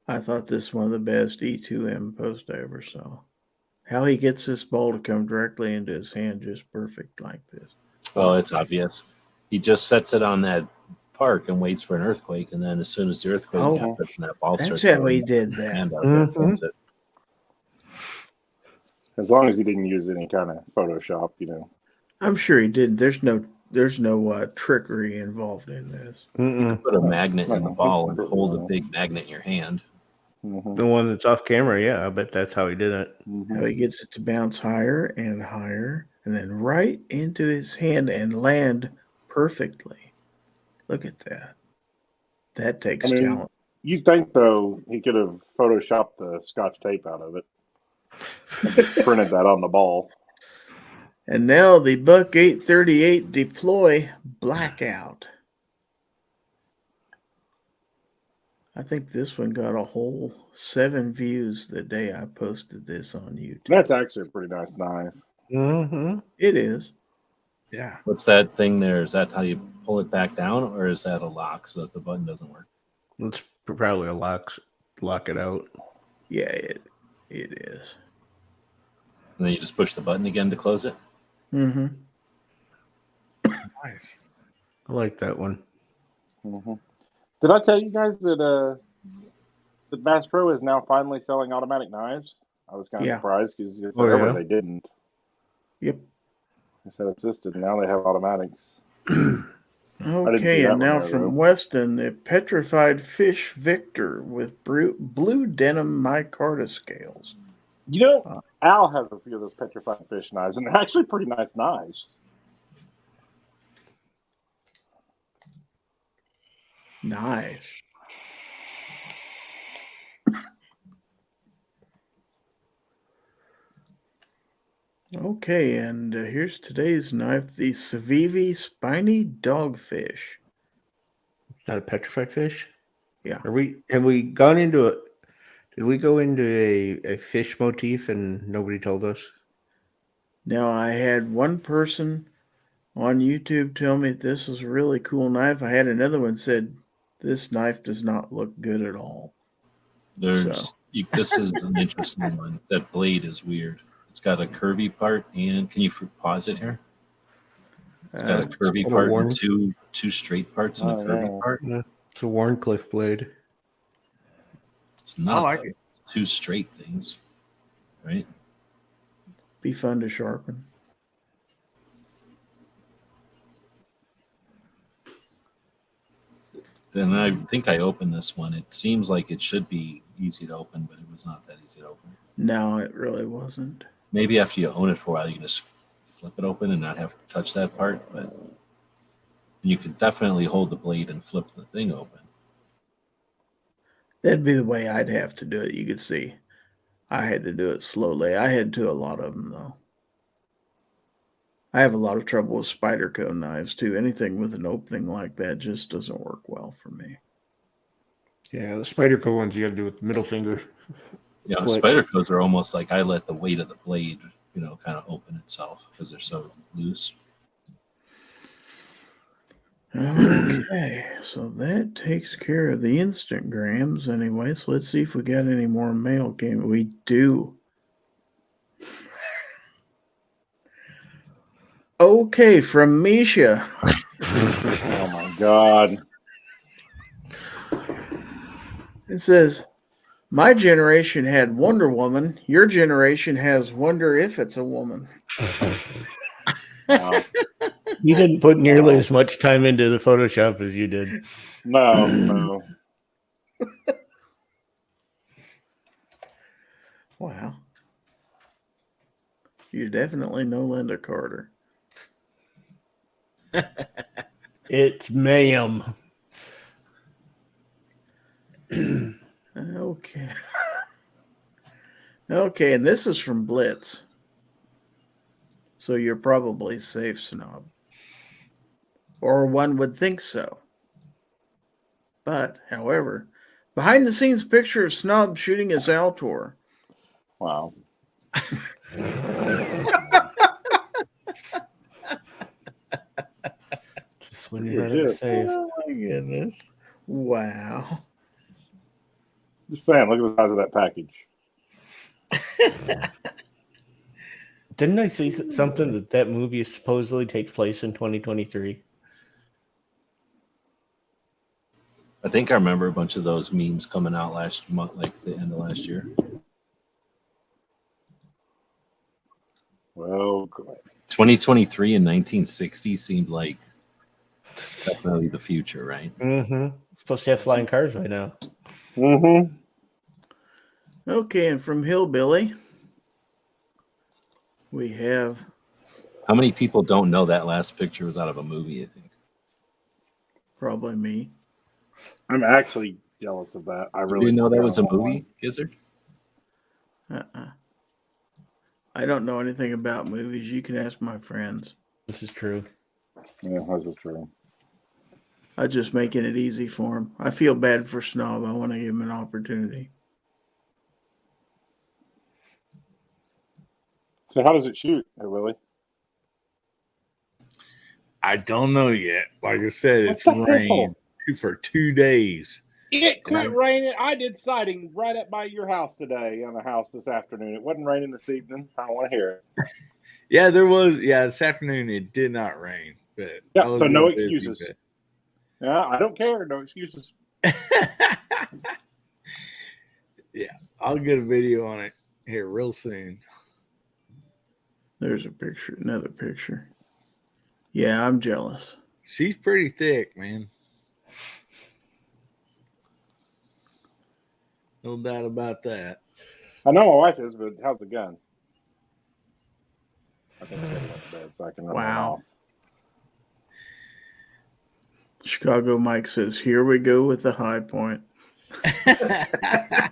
I thought this was one of the best E2M posts I ever saw. How he gets this ball to come directly into his hand just perfect like this. Well, it's obvious. He just sets it on that park and waits for an earthquake, and then as soon as the earthquake happens, and that ball that's starts. how he did that. Hand out there, flips it. As long as he didn't use any kind of Photoshop, I'm sure he did. There's no trickery involved in this. Put a magnet in the ball and hold a big magnet in your hand. The one that's off camera, yeah, I bet that's how he did it. How he gets it to bounce higher and higher, and then right into his hand and land perfectly. Look at that. That takes talent. You'd think, though, he could have Photoshopped the Scotch tape out of it and just printed that on the ball. And now the Buck 838 Deploy Blackout. I think this one got a whole 7 views the day I posted this on YouTube. That's actually a pretty nice knife. It is. Yeah. What's that thing there? Is that how you pull it back down, or is that a lock so that the button doesn't work? It's probably a lock it out. Yeah, it is. And then you just push the button again to close it? Mm-hmm. Nice. I like that one. Did I tell you guys that Bass Pro is now finally selling automatic knives? I was kind of surprised because forever they didn't. Yep. They said it existed, and now they have automatics. Okay, and now from Weston, the Petrified Fish Victor with blue denim micarta scales. Al has a few of those petrified fish knives, and they're actually pretty nice knives. Nice. Okay, and here's today's knife, the Civivi Spiny Dogfish. Not a petrified fish? Yeah. Have we gone into it? Did we go into a fish motif and nobody told us? Now, I had one person on YouTube tell me this was a really cool knife. I had another one said, this knife does not look good at all. This is an interesting one. That blade is weird. It's got a curvy part, and can you pause it here? It's got a curvy part and two straight parts and a curvy part. It's a Warncliffe blade. It's not. I like it. Two straight things, right? Be fun to sharpen. And I think I opened this one. It seems like it should be easy to open, but it was not that easy to open. No, it really wasn't. Maybe after you own it for a while, you can just flip it open and not have to touch that part. But you can definitely hold the blade and flip the thing open. That'd be the way I'd have to do it. You could see I had to do it slowly. I had to a lot of them, though. I have a lot of trouble with Spyderco knives, too. Anything with an opening like that just doesn't work well for me. Yeah, the Spyderco ones you got to do with the middle finger. Yeah, Spydercos are almost like I let the weight of the blade, kind of open itself because they're so loose. Okay, so that takes care of the Instagrams anyway. So let's see if we got any more mail game. We do. Okay, from Misha. Oh my God. It says, my generation had Wonder Woman. Your generation has Wonder If It's a Woman. Wow. You didn't put nearly as much time into the Photoshop as you did. No. Wow. You're definitely no Linda Carter. It's ma'am. Okay. Okay, and this is from Blitz. So you're probably safe, Snob. Or one would think so. But, however, behind the scenes picture of Snob shooting his Altor. Wow. Just when you're better safe. Oh my goodness. Wow. Just saying, look at the size of that package. Didn't I see something that movie supposedly takes place in 2023? I think I remember a bunch of those memes coming out last month, like the end of last year. Well, 2023 and 1960 seemed like definitely the future, right? Mm-hmm. Supposed to have flying cars right now. Mm-hmm. Okay, and from Hillbilly, we have... How many people don't know that last picture was out of a movie, I think? Probably me. I'm actually jealous of that. I really didn't know that was a movie, Gizzard? I don't know anything about movies. You can ask my friends. This is true. Yeah, this is true. I'm just making it easy for him. I feel bad for Snob. I want to give him an opportunity. So how does it shoot, Willie? I don't know yet. Like I said, it's rained for 2 days. It quit raining. I did sighting right up by your house today on the house this afternoon. It wasn't raining this evening. I don't want to hear it. Yeah, there was. Yeah, this afternoon it did not rain. But yeah, so no excuses. Yeah, I don't care. No excuses. Yeah, I'll get a video on it here real soon. There's a picture, another picture. Yeah, I'm jealous. She's pretty thick, man. No doubt about that. I know my wife is, but how's the gun? I think I got it to bed so I can run it off. Chicago Mike says, here we go with the high point. I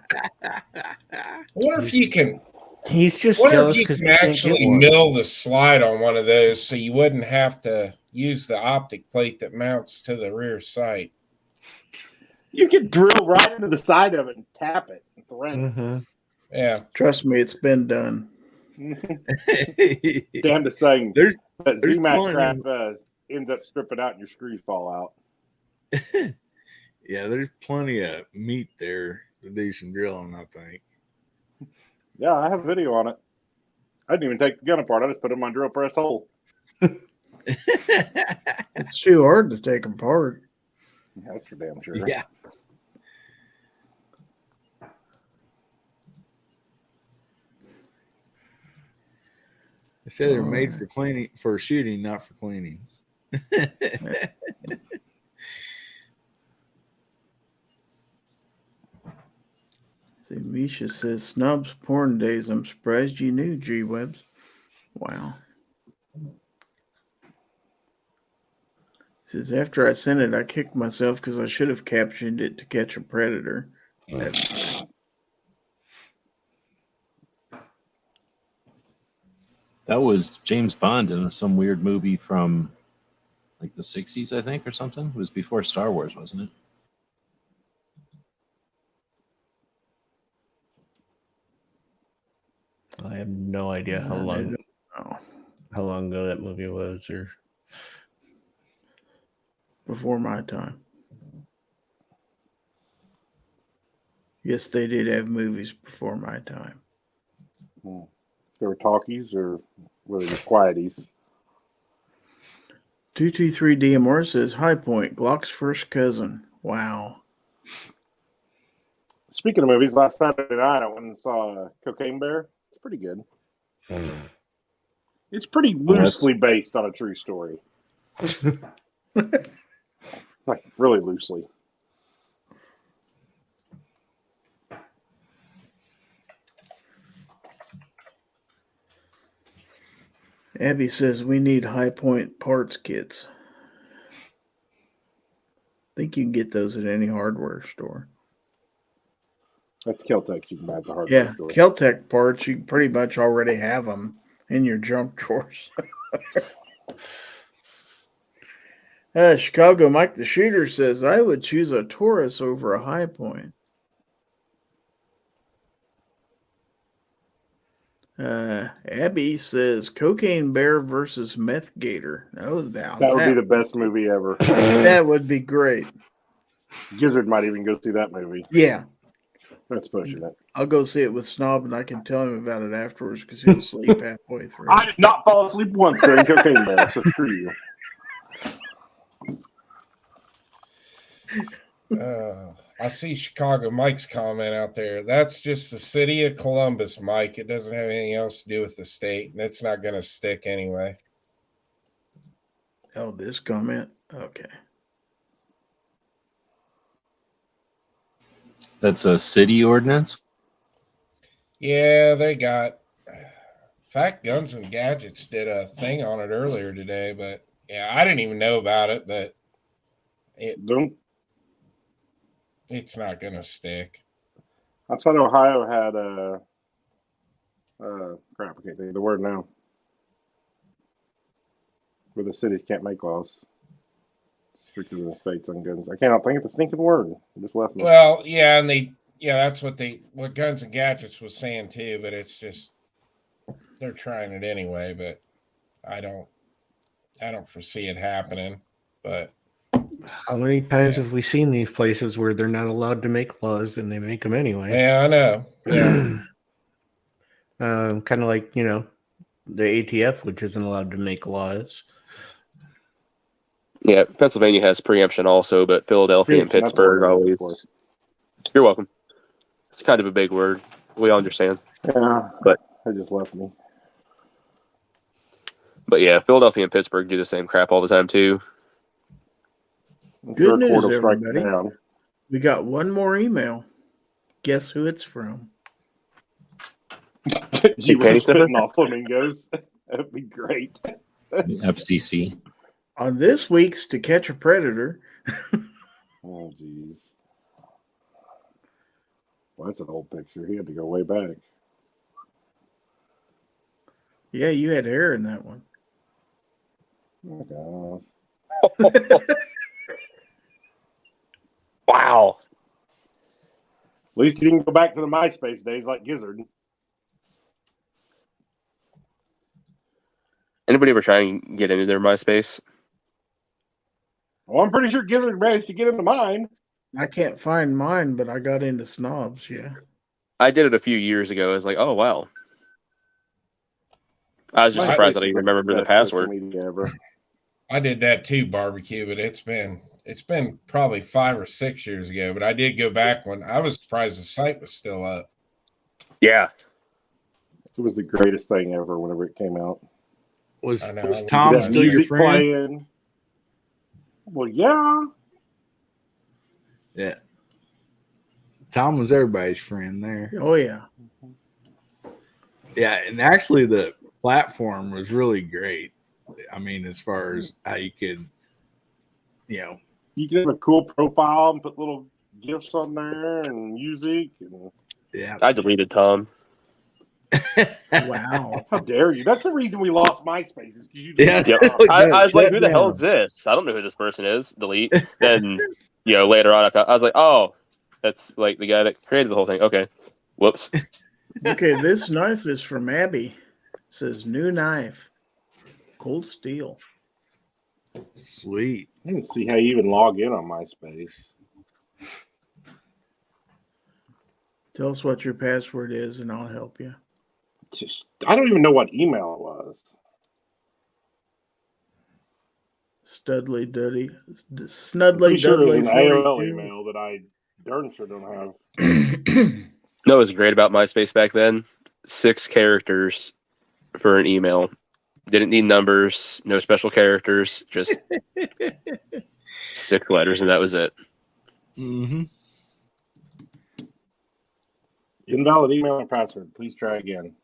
wonder if you can... He's just jealous because you can actually mill the slide on one of those so you wouldn't have to use the optic plate that mounts to the rear sight. You can drill right into the side of it and tap it and thread it. Mm-hmm. Yeah. Trust me, it's been done. Damnedest thing. There's ZMAC crap ends up stripping out and your screws fall out. Yeah, there's plenty of meat there to do some drilling, I think. Yeah, I have a video on it. I didn't even take the gun apart. I just put it in my drill press hole. It's too hard to take apart. Yeah, that's for damn sure. Yeah. They said they're made for cleaning, for shooting, not for cleaning. Alicia says, Snubs porn days. I'm surprised you knew, G-Webs. Wow. Says, after I sent it, I kicked myself because I should have captioned it to catch a predator. That's That was James Bond in some weird movie from like the 60s, I think, or something. It was before Star Wars, wasn't it? I have no idea how long ago that movie was, or before my time. Yes, they did have movies before my time. They were talkies or were they just quieties? 223 DMR says, High Point, Glock's first cousin. Wow. Speaking of movies, last Saturday night I went and saw Cocaine Bear. It's pretty good. It's pretty loosely based on a true story. Like, really loosely. Abby says, we need High Point parts kits. I think you can get those at any hardware store. That's Kel-Tec. You can buy at the hardware store. Kel-Tec parts, you pretty much already have them in your junk drawers. Chicago Mike the Shooter says, I would choose a Taurus over a High Point. Abby says, Cocaine Bear versus Meth Gator. Oh, that would be the best movie ever. That would be great. Gizzard might even go see that movie. Yeah. That's pushing it. I'll go see it with Snob, and I can tell him about it afterwards because he'll sleep halfway through. I did not fall asleep once during Cocaine Bear, so screw you. I see Chicago Mike's comment out there. That's just the city of Columbus, Mike. It doesn't have anything else to do with the state, and it's not going to stick anyway. Oh, this comment? Okay. That's a city ordinance? Yeah, they got... In fact, Guns and Gadgets did a thing on it earlier today, but yeah, I didn't even know about it, but it's not going to stick. I thought Ohio had crap, I can't think of the word now. Where the cities can't make laws. Stricter than the states on guns. I cannot think of the stinking word. It just left me. Well, yeah, and that's what Guns and Gadgets was saying too, but it's just they're trying it anyway, but I don't foresee it happening. But how many times have we seen these places where they're not allowed to make laws and they make them anyway? Yeah, I know. Yeah. Kind of like, the ATF, which isn't allowed to make laws. Yeah, Pennsylvania has preemption also, but Philadelphia and Pittsburgh always. You're welcome. It's kind of a big word. We all understand. Yeah, but it just left me. But yeah, Philadelphia and Pittsburgh do the same crap all the time too. Good news, everybody. We got one more email. Guess who it's from? She was spitting off flamingos. That'd be great. FCC. On this week's To Catch a Predator. Oh, jeez. Well, that's an old picture. He had to go way back. Yeah, you had hair in that one. Oh, wow. At least you didn't go back to the MySpace days like Gizzard. Anybody ever try and get into their MySpace? Well, I'm pretty sure Gizzard managed to get into mine. I can't find mine, but I got into Snobs, yeah. I did it a few years ago. I was like, oh, wow. I was just surprised that I even remember the password. I did that too, barbecue, but it's been probably 5 or 6 years ago. But I did go back when I was surprised the site was still up. Yeah. It was the greatest thing ever whenever it came out. Was Tom still your friend? Playing. Well, yeah. Yeah. Tom was everybody's friend there. Oh yeah. Yeah, and actually the platform was really great. I mean, as far as how you could, you can have a cool profile and put little gifs on there and music. And... Yeah, I deleted Tom. Wow. How dare you? That's the reason we lost MySpace. Is because you Yeah. did. I was like, who the hell is this? I don't know who this person is. Delete. Then, later on, I was like, oh, that's like the guy that created the whole thing. Okay. Whoops. Okay, this knife is from Abby. It says new knife. Cold steel. Sweet. I didn't see how you even log in on MySpace. Tell us what your password is and I'll help you. I don't even know what email it was. Studley Dudley. Snudley Sure Dudley. it was an 42. AOL email that I darn sure don't have. No, it was great about MySpace back then. 6 characters for an email. Didn't need numbers, no special characters, just 6 letters, and that was it. Mm-hmm. Invalid email or password. Please try again.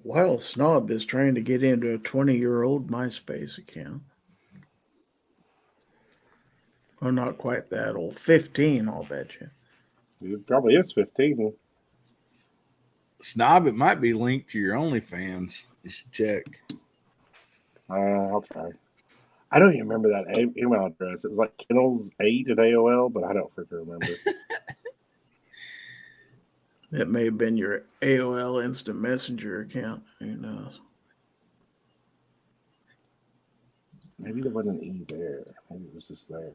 While Snob is trying to get into a 20-year-old MySpace account. Oh, not quite that old. 15, I'll bet you. It probably is 15. Snob, it might be linked to your OnlyFans. You should check. I'll try. I don't even remember that email address. It was like Kennels8 at AOL, but I don't freaking remember. That may have been your AOL Instant Messenger account. Who knows? Maybe there wasn't an E there. Maybe it was just there.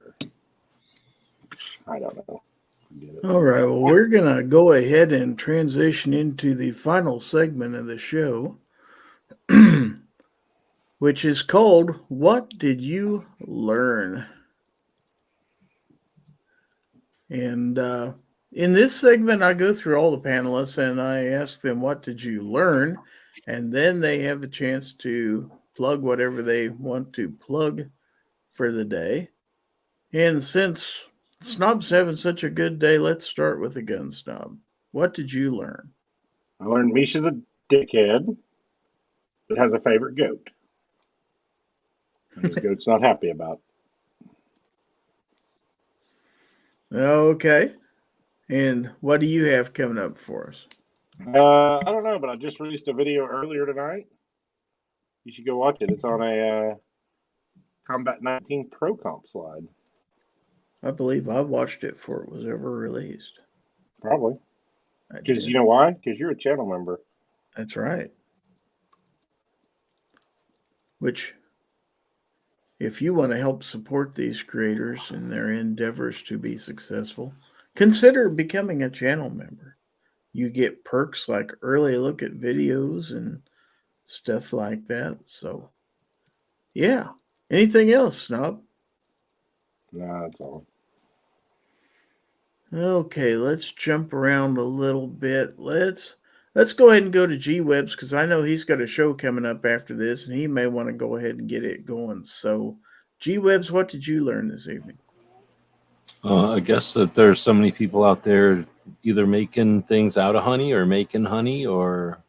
I don't know. All right. Well, we're going to go ahead and transition into the final segment of the show, which is called What Did You Learn? And in this segment, I go through all the panelists and I ask them, what did you learn? And then they have a chance to plug whatever they want to plug for the day. And since Snob's having such a good day, let's start with the gun snob. What did you learn? I learned Misha's a dickhead that has a favorite goat. And his goat's not happy about it. Okay. And what do you have coming up for us? I don't know, but I just released a video earlier tonight. You should go watch it. It's on a Combat 19 Pro Comp slide. I believe I watched it before it was ever released. Probably. Because you know why? Because you're a channel member. That's right. Which, if you want to help support these creators in their endeavors to be successful, consider becoming a channel member. You get perks like early look at videos and stuff like that. So, yeah. Anything else, Snob? No, that's all. Okay, let's jump around a little bit. Let's go ahead and go to G-Webs because I know he's got a show coming up after this, and he may want to go ahead and get it going. So, G-Webs, what did you learn this evening? I guess that there's so many people out there either making things out of honey or making honey, or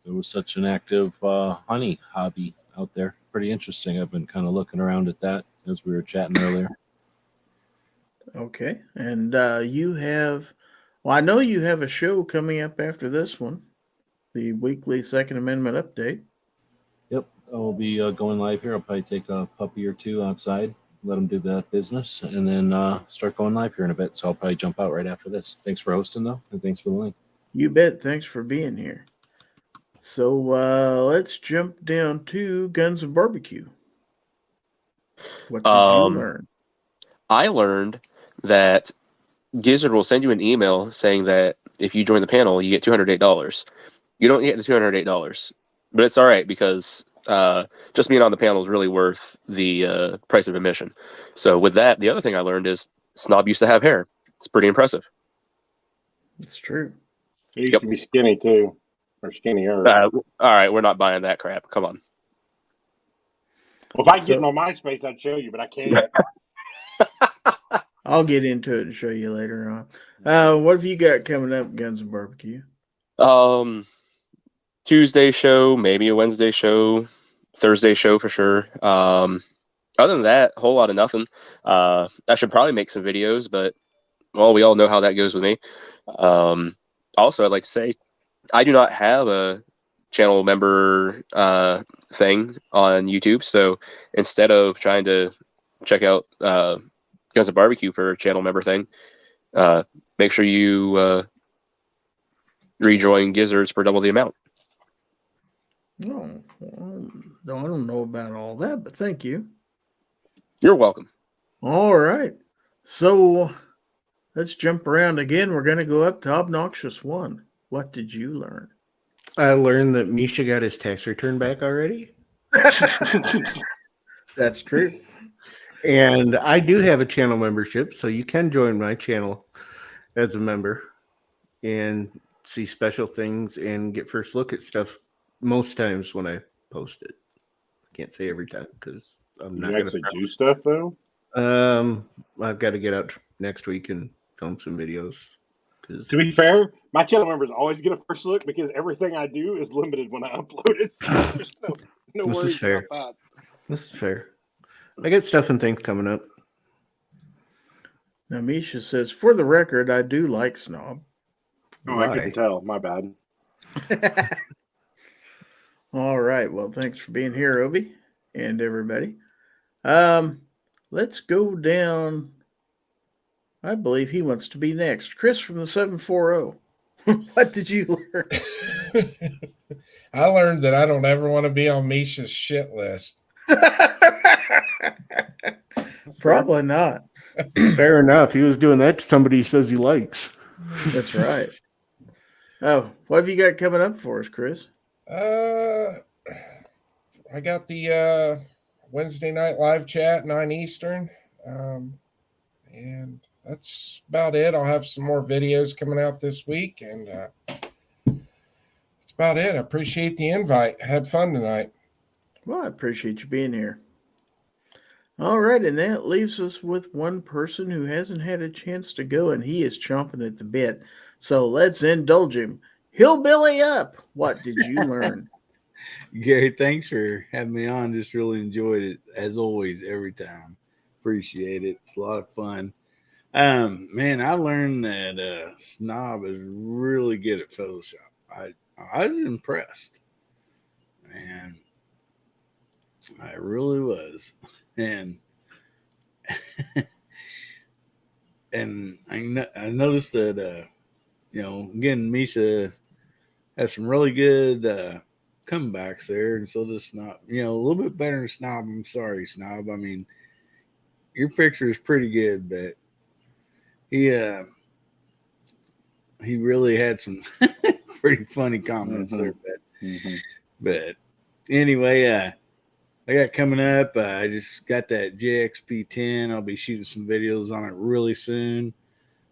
there was such an active honey hobby out there. Pretty interesting. I've been kind of looking around at that as we were chatting earlier. Okay. And you have, well, I know you have a show coming up after this one, the weekly Second Amendment update. Yep. I'll be going live here. I'll probably take a puppy or two outside, let them do that business, and then start going live here in a bit. So I'll probably jump out right after this. Thanks for hosting, though, and thanks for the link. You bet. Thanks for being here. So let's jump down to Guns and Barbecue. What did you learn? I learned that Gizzard will send you an email saying that if you join the panel, you get $208. You don't get the $208, but it's all right because just being on the panel is really worth the price of admission. So with that, the other thing I learned is Snob used to have hair. It's pretty impressive. It's true. He used to be skinny too, or skinnier. All right, we're not buying that crap. Come on. Well, if I get on MySpace, I'd show you, but I can't. I'll get into it and show you later on. What have you got coming up, Guns and Barbecue? Tuesday show, maybe a Wednesday show, Thursday show for sure. Other than that, a whole lot of nothing. I should probably make some videos, but well, we all know how that goes with me. Also, I'd like to say I do not have a channel member thing on YouTube, so instead of trying to check out Guns and Barbecue for a channel member thing, make sure you rejoin Gizzards for double the amount. No, I don't know about all that, but thank you. You're welcome. All right. So let's jump around again. We're going to go up to Obnoxious One. What did you learn? I learned that Misha got his tax return back already. That's true. And I do have a channel membership, so you can join my channel as a member and see special things and get first look at stuff most times when I post it. I can't say every time because I'm not going to do stuff though. I've got to get out next week and film some videos. To be fair, my channel members always get a first look because everything I do is limited when I upload it. So there's no This worries is fair. about that. This is fair. I got stuff and things coming up. Now, Misha says, for the record, I do like Snob. Oh, I couldn't tell. My bad. All right. Well, thanks for being here, Obi, and everybody. Let's go down. I believe he wants to be next. Chris from the 740. What did you learn? I learned that I don't ever want to be on Misha's shit list. Probably not. Fair enough. He was doing that to somebody he says he likes. That's right. Oh, what have you got coming up for us, Chris? I got the Wednesday night live chat, 9 Eastern. And that's about it. I'll have some more videos coming out this week, and that's about it. I appreciate the invite. Had fun tonight. Well, I appreciate you being here. All right, and that leaves us with one person who hasn't had a chance to go, and he is chomping at the bit. So let's indulge him. Hillbilly up. What did you learn? Gary, thanks for having me on. Just really enjoyed it, as always, every time. Appreciate it. It's a lot of fun. Man, I learned that Snob is really good at Photoshop. I was impressed. And I really was. And and I noticed that again, Misha has some really good comebacks there, and so does Snob. A little bit better than Snob. I'm sorry, Snob. I mean, your picture is pretty good, but he really had some pretty funny comments there. But anyway, I got coming up. I just got that JXP10. I'll be shooting some videos on it really soon.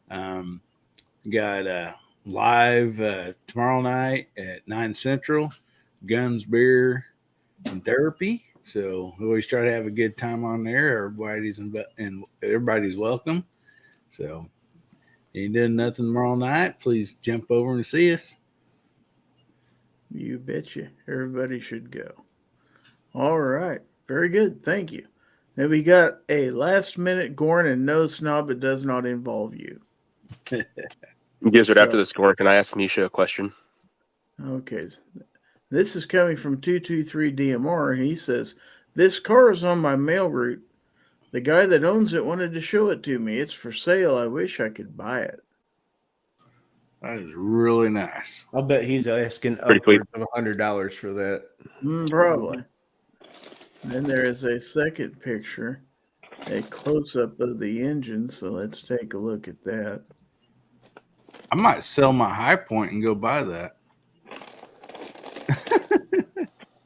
Got live tomorrow night at 9 Central, Guns, Beer, and Therapy. So we always try to have a good time on there. Everybody's welcome. So ain't doing nothing tomorrow night. Please jump over and see us. You betcha. Everybody should go. All right. Very good. Thank you. Then we got a last minute GORN, and no, Snob, it does not involve you. Gizzard, after this GORN, can I ask Misha a question? Okay. This is coming from 223 DMR. He says, this car is on my mail route. The guy that owns it wanted to show it to me. It's for sale. I wish I could buy it. That is really nice. I'll bet he's asking upwards of $100 for that. Probably. Then there is a second picture, a close-up of the engine. So let's take a look at that. I might sell my High Point and go buy that.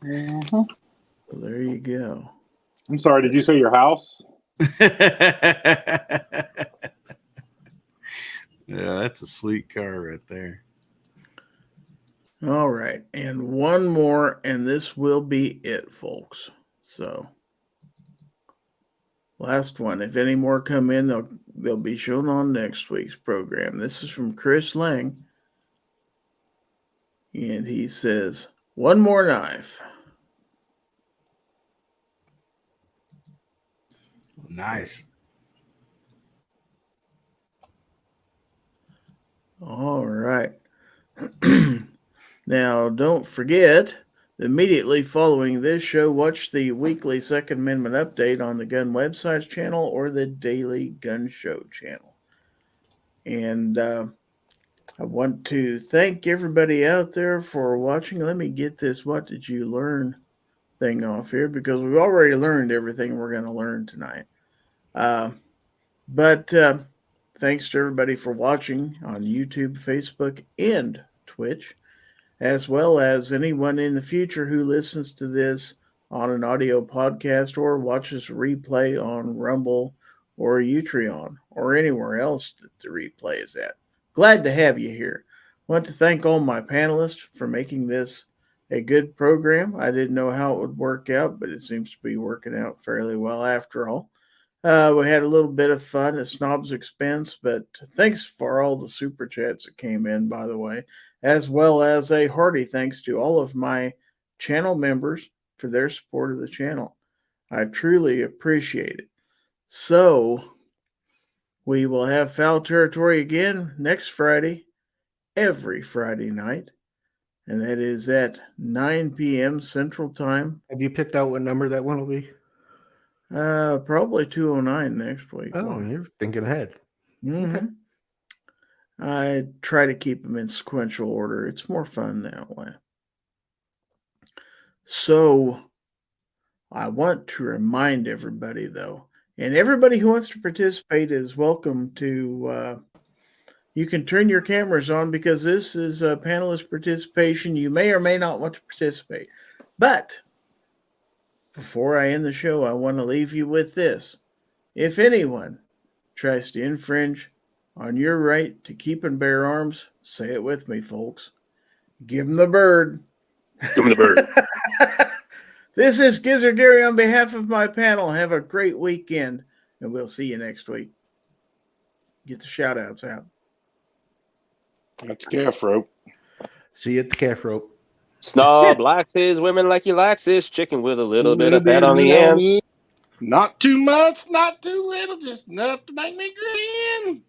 Well, there you go. I'm sorry, did you say your house? Yeah, that's a sweet car right there. All right. And one more, and this will be it, folks. So Last one. If any more come in, they'll be shown on next week's program. This is from Chris Lang. And he says, one more knife. Nice. All right. Now, don't forget, immediately following this show, watch the weekly Second Amendment update on the Gun Websites channel or the Daily Gun Show channel. And I want to thank everybody out there for watching. Let me get this "What did you learn?" thing off here, because we've already learned everything we're going to learn tonight. But thanks to everybody for watching on YouTube, Facebook, and Twitch, as well as anyone in the future who listens to this on an audio podcast or watches a replay on Rumble or Utreon or anywhere else that the replay is at. Glad to have you here. I want to thank all my panelists for making this a good program. I didn't know how it would work out, but it seems to be working out fairly well after all. We had a little bit of fun at Snob's expense, but thanks for all the super chats that came in, by the way, as well as a hearty thanks to all of my channel members for their support of the channel. I truly appreciate it. So we will have Fowl Territory again next Friday, every Friday night, and that is at 9 p.m. Central Time. Have you picked out what number that one will be? Probably 209 next week. Oh, you're thinking ahead. Mm-hmm. Okay. I try to keep them in sequential order. It's more fun that way. So I want to remind everybody, though, and everybody who wants to participate is welcome to, you can turn your cameras on because this is a panelist participation. You may or may not want to participate. But before I end the show, I want to leave you with this. If anyone tries to infringe on your right to keep and bear arms, say it with me, folks. Give them the bird. Give them the bird. This is Gizzard Gary on behalf of my panel. Have a great weekend, and we'll see you next week. Get the shout-outs out. That's calf rope. See you at the calf rope. Snob likes his women like he likes his chicken with a little bit of fat on the meat end. Not too much, not too little, just enough to make me grin.